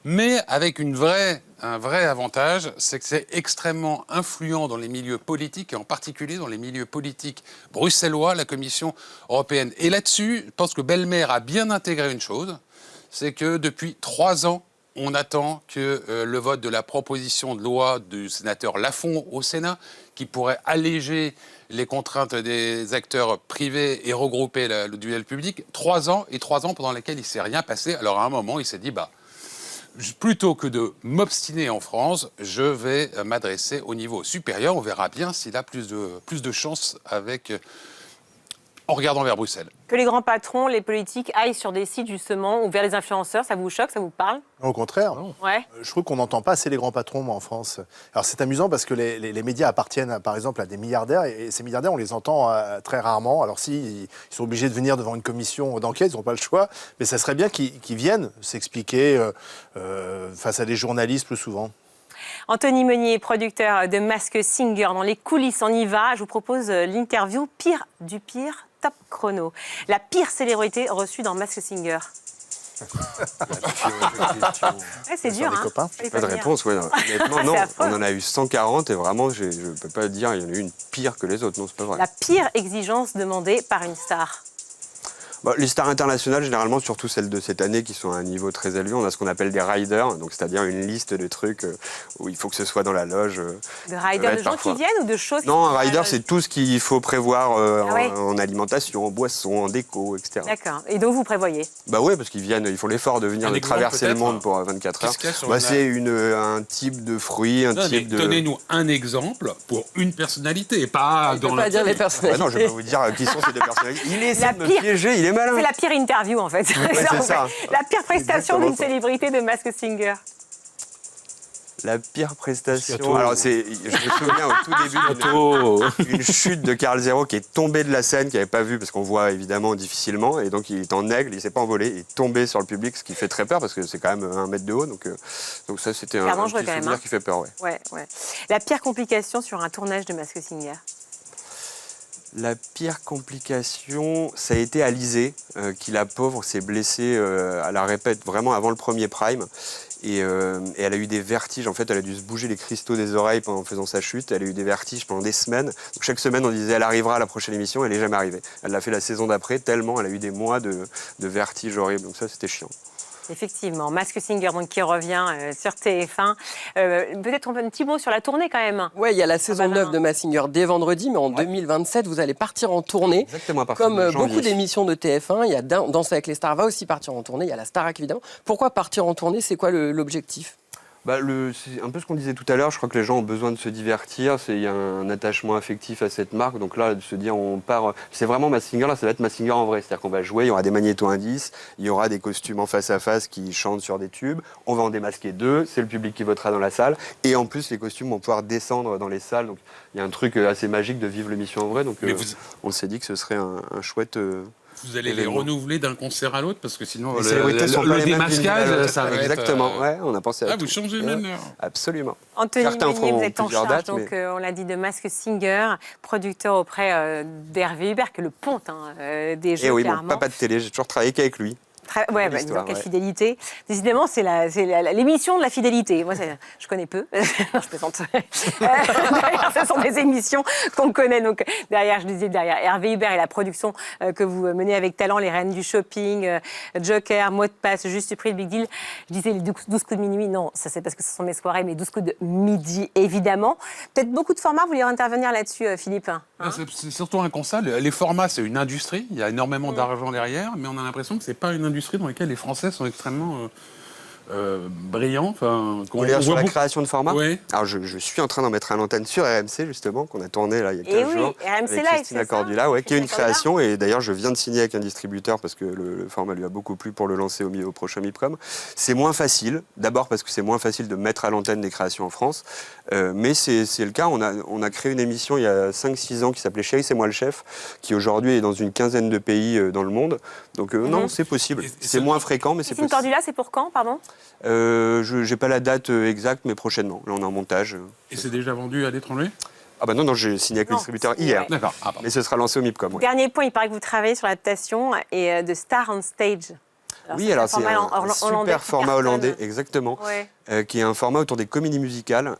mais avec un vrai avantage, c'est que c'est extrêmement influent dans les milieux politiques, et en particulier dans les milieux politiques bruxellois, la Commission européenne. Et là-dessus, je pense que Belmer a bien intégré une chose, c'est que depuis 3 ans, on attend que le vote de la proposition de loi du sénateur Lafont au Sénat, qui pourrait alléger les contraintes des acteurs privés et regrouper le duel public, 3 ans pendant lesquels il ne s'est rien passé. Alors à un moment, il s'est dit, plutôt que de m'obstiner en France, je vais m'adresser au niveau supérieur. On verra bien s'il a plus de chance en regardant vers Bruxelles. Que les grands patrons, les politiques aillent sur des sites justement ou vers les influenceurs, ça vous choque, ça vous parle? Au contraire. Ouais. Je trouve qu'on n'entend pas assez les grands patrons, moi, en France. Alors c'est amusant parce que les médias appartiennent, par exemple, à des milliardaires et ces milliardaires, on les entend très rarement. Alors ils sont obligés de venir devant une commission d'enquête, ils n'ont pas le choix, mais ça serait bien qu'ils viennent s'expliquer face à des journalistes plus souvent. Anthony Meunier, producteur de Masked Singer, dans les coulisses, on y va. Je vous propose l'interview pire du pire, top chrono. La pire célébrité reçue dans Masked Singer. C'est dur, hein? Pas de réponse, ouais. Honnêtement, non. On en a eu 140 et vraiment, je ne peux pas dire il y en a eu une pire que les autres. Non, c'est pas vrai. La pire exigence demandée par une star. Les stars internationales, généralement, surtout celles de cette année, qui sont à un niveau très élevé, on a ce qu'on appelle des riders, donc c'est-à-dire une liste de trucs où il faut que ce soit dans la loge. De riders, de gens qui viennent ou de choses? Non, un rider, c'est tout ce qu'il faut prévoir en alimentation, en boisson, en déco, etc. D'accord. Et donc vous prévoyez? Oui, parce qu'ils ils font l'effort de venir traverser le monde pour 24 heures. C'est un type de fruit, type de... Donnez-nous un exemple pour une personnalité, pas dans la... pas dire les personnalités. Non, je vais pas vous dire qui sont ces deux personnalités. Il essaie de me piéger, il est malin. C'est la pire interview, en fait. C'est ça. La pire prestation d'une célébrité de Masked Singer. La pire prestation. Alors, je me souviens au tout début d'une chute de Karl Zero qui est tombé de la scène, qu'il n'avait pas vu parce qu'on voit évidemment difficilement. Et donc, il est en aigle, il ne s'est pas envolé, il est tombé sur le public, ce qui fait très peur parce que c'est quand même 1 mètre de haut. Donc ça, c'était un petit souvenir qui fait peur. Ouais. La pire complication sur un tournage de Masked Singer. La pire complication, ça a été Alizée, qui la pauvre s'est blessée à la répète vraiment avant le premier prime. Et elle a eu des vertiges. En fait, elle a dû se bouger les cristaux des oreilles en faisant sa chute. Elle a eu des vertiges pendant des semaines. Donc, chaque semaine, on disait elle arrivera à la prochaine émission. Elle n'est jamais arrivée. Elle l'a fait la saison d'après, tellement elle a eu des mois de vertiges horribles. Donc ça, c'était chiant. Effectivement, Masked Singer donc, qui revient sur TF1. Peut-être un petit mot sur la tournée quand même. Oui, il y a la saison 9 de Masked Singer dès vendredi, mais en 2027, vous allez partir en tournée. Exactement, à partir de Comme janvier. beaucoup d'émissions de TF1, il y a Danse avec les stars va aussi partir en tournée. Il y a la Starac évidemment. Pourquoi partir en tournée? C'est quoi l'objectif? C'est un peu ce qu'on disait tout à l'heure, je crois que les gens ont besoin de se divertir, il y a un attachement affectif à cette marque, donc là, de se dire on part, c'est vraiment Masked Singer, là ça va être Masked Singer en vrai, c'est-à-dire qu'on va jouer, il y aura des magnéto-indices, il y aura des costumes en face à face qui chantent sur des tubes, on va en démasquer 2, c'est le public qui votera dans la salle, et en plus les costumes vont pouvoir descendre dans les salles, donc il y a un truc assez magique de vivre l'émission en vrai, donc on s'est dit que ce serait un chouette... Vous allez les renouveler d'un concert à l'autre parce que sinon les célébrités sont pas le les mêmes démasquage, ça va exactement, être, ouais, on a pensé à tout. vous changez maintenant. Absolument. Anthony Certains Meunier, feront vous êtes en plusieurs charge, dates, donc, mais- on l'a dit, de Masked Singer, producteur auprès d'Hervé Hubert, qui est le ponte des jeux, Et oui, mon clairement. papa de télé, j'ai toujours travaillé qu'avec lui. Ouais, L'histoire, quelle ouais. fidélité. Décidément, c'est l'émission de la fidélité. Moi, je connais peu. Non, je plaisante. D'ailleurs, ce sont des émissions qu'on connaît. Donc, derrière, je disais, derrière Hervé Hubert et la production que vous menez avec talent, les reines du shopping, Joker, Mot de passe, Juste Prix, le Big Deal. Je disais les 12 coups de minuit. Non, ça c'est parce que ce sont mes soirées, mais 12 coups de midi, évidemment. Peut-être beaucoup de formats. Vous voulez intervenir là-dessus, Philippe? C'est surtout un constat. Les formats, c'est une industrie. Il y a énormément d'argent derrière, mais on a l'impression que c'est pas une industrie dans laquelle les Français sont extrêmement brillants. Enfin, Vous voulez dire sur la création de formats? Oui. Alors je suis en train d'en mettre à l'antenne sur RMC justement, qu'on a tourné là il y a 15 Et oui, jours. RMC avec Live, Christina c'est ça Cordula, qui est une Christina création. Et d'ailleurs, je viens de signer avec un distributeur parce que le format lui a beaucoup plu pour le lancer au prochain MIPCOM. C'est moins facile, d'abord parce que c'est moins facile de mettre à l'antenne des créations en France. Mais c'est le cas. On a créé une émission il y a 5-6 ans qui s'appelait Chérie, c'est moi le chef, qui aujourd'hui est dans une quinzaine de pays dans le monde. Donc non, c'est possible. C'est moins fréquent, mais c'est Christine possible. Cordula, c'est pour quand, pardon? Je n'ai pas la date exacte, mais prochainement. Là, on est en montage. Et c'est déjà vendu à l'étranger? Ah bah non, j'ai signé avec le distributeur hier. D'accord. Mais ce sera lancé au MIPCOM. Ouais. Dernier point, il paraît que vous travaillez sur l'adaptation de Star on Stage. Oui, alors c'est un super format hollandais, exactement, Ouais. qui est un format autour des comédies musicales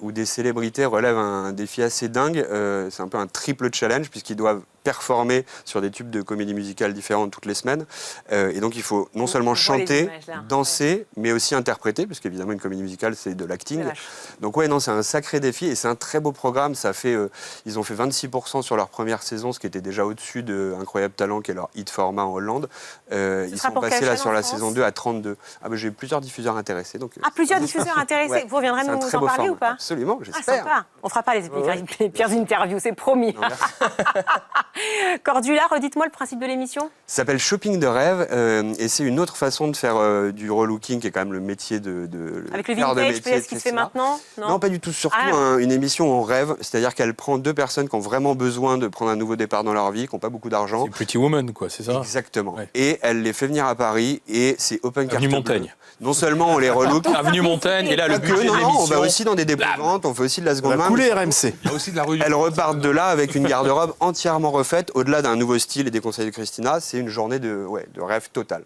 où des célébrités relèvent un défi assez dingue. C'est un peu un triple challenge puisqu'ils doivent performer sur des tubes de comédies musicales différentes toutes les semaines. Et donc il faut non seulement chanter, danser, mais aussi interpréter, parce qu'évidemment une comédie musicale c'est de l'acting. Donc ouais, non, c'est un sacré défi et c'est un très beau programme. Ça fait, ils ont fait 26% sur leur première saison, ce qui était déjà au-dessus de Incroyable Talent, qui est leur hit format en Hollande. Ils sont passés là sur la saison 2 à 32. Ah bah, j'ai plusieurs diffuseurs intéressés. Donc, plusieurs diffuseurs intéressés. Ouais. Vous reviendrez C'est un nous très en beau parler format. ou pas? Absolument, Ah, j'espère. sympa. On fera pas les pires interviews, c'est promis. Cordula, redites-moi le principe de l'émission. Ça s'appelle Shopping de rêve et c'est une autre façon de faire du relooking qui est quand même le métier de Avec le cœur de vintage, métier peut-être de ce qui se fait Christina. maintenant? Non, pas du tout. Surtout Ah. une émission où on rêve, c'est-à-dire qu'elle prend deux personnes qui ont vraiment besoin de prendre un nouveau départ dans leur vie, qui n'ont pas beaucoup d'argent. C'est Pretty Woman, quoi, c'est ça? Exactement. Et elle les fait venir à Paris et c'est open carte Avenue bleue. Montaigne. Non seulement on les relook. Avenue Montaigne, et là, le Pas que, budget de non, on va l'émission. aussi dans des dépôts-ventes, on fait aussi de la seconde On va main. couler RMC. Il y a aussi de la rue du... Elles repartent de là avec une garde-robe entièrement refaite. Au-delà d'un nouveau style et des conseils de Christina, c'est une journée de rêve total.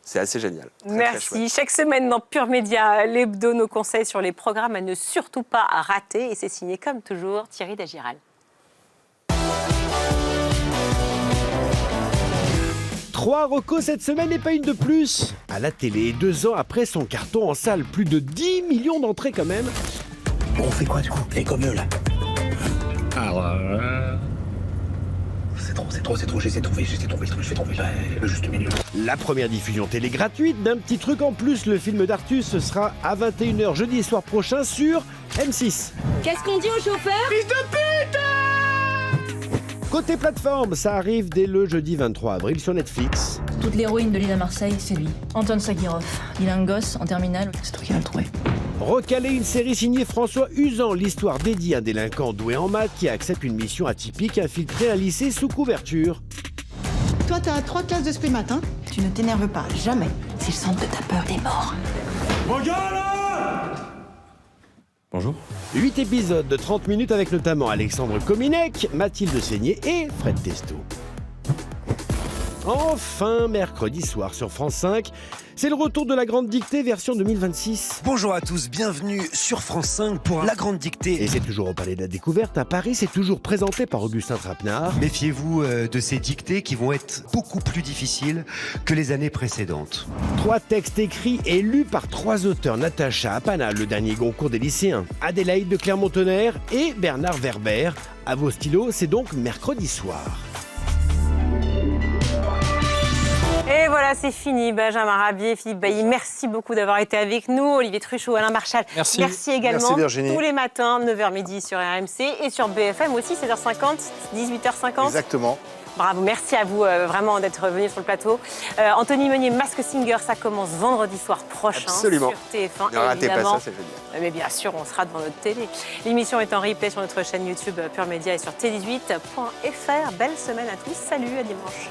C'est assez génial. Très, très chouette. Merci. Chaque semaine dans Pure Média, l'hebdo, nos conseils sur les programmes à ne surtout pas rater. Et c'est signé comme toujours Thierry Dagiral. 3 recos cette semaine et pas une de plus. À la télé, 2 ans après son carton en salle, plus de 10 millions d'entrées quand même. Bon, on fait quoi du coup? Les comme eux là. Alors. C'est trop, j'essaie de trouver le juste milieu. La première diffusion télé gratuite d'un petit truc en plus, le film d'Artus, ce sera à 21h jeudi soir prochain sur M6. Qu'est-ce qu'on dit au chauffeur? Fils de pute! Côté plateforme, ça arrive dès le jeudi 23 avril sur Netflix. Toute l'héroïne de l'île à Marseille, c'est lui. Anton Sagirov. Il a un gosse en terminale, c'est toi qui vas le trouver. Recalé une série signée François Usan, l'histoire dédiée à un délinquant doué en maths qui accepte une mission atypique, infiltrer un lycée sous couverture. Toi, t'as 3 classes de spé matin. Tu ne t'énerves pas, jamais. Si le centre de ta peur, t'es mort. Mon gars là! Bonjour. 8 épisodes de 30 minutes avec notamment Alexandre Kominek, Mathilde Seigné et Fred Testo. Enfin, mercredi soir sur France 5, c'est le retour de La Grande Dictée version 2026. Bonjour à tous, bienvenue sur France 5 pour La Grande Dictée. Et c'est toujours au Palais de la Découverte à Paris, c'est toujours présenté par Augustin Trapenard. Méfiez-vous de ces dictées qui vont être beaucoup plus difficiles que les années précédentes. 3 textes écrits et lus par 3 auteurs, Natacha Apana, le dernier Goncourt des lycéens, Adélaïde de Clermont-Tonnerre et Bernard Werber. À vos stylos, c'est donc mercredi soir. Et voilà, c'est fini. Benjamin Rabier, Philippe Bailly, merci beaucoup d'avoir été avec nous. Olivier Truchot, Alain Marchal, merci également. Merci Virginie. Tous les matins, 9h midi sur RMC et sur BFM aussi, 7h50, 18h50. Exactement. Bravo, merci à vous vraiment d'être venu sur le plateau. Anthony Meunier, Mask Singer, ça commence vendredi soir prochain. Absolument. Sur TF1. Ne ratez pas ça, c'est génial. Mais bien sûr, on sera devant notre télé. L'émission est en replay sur notre chaîne YouTube Pure Média et sur t18.fr. Belle semaine à tous. Salut, à dimanche.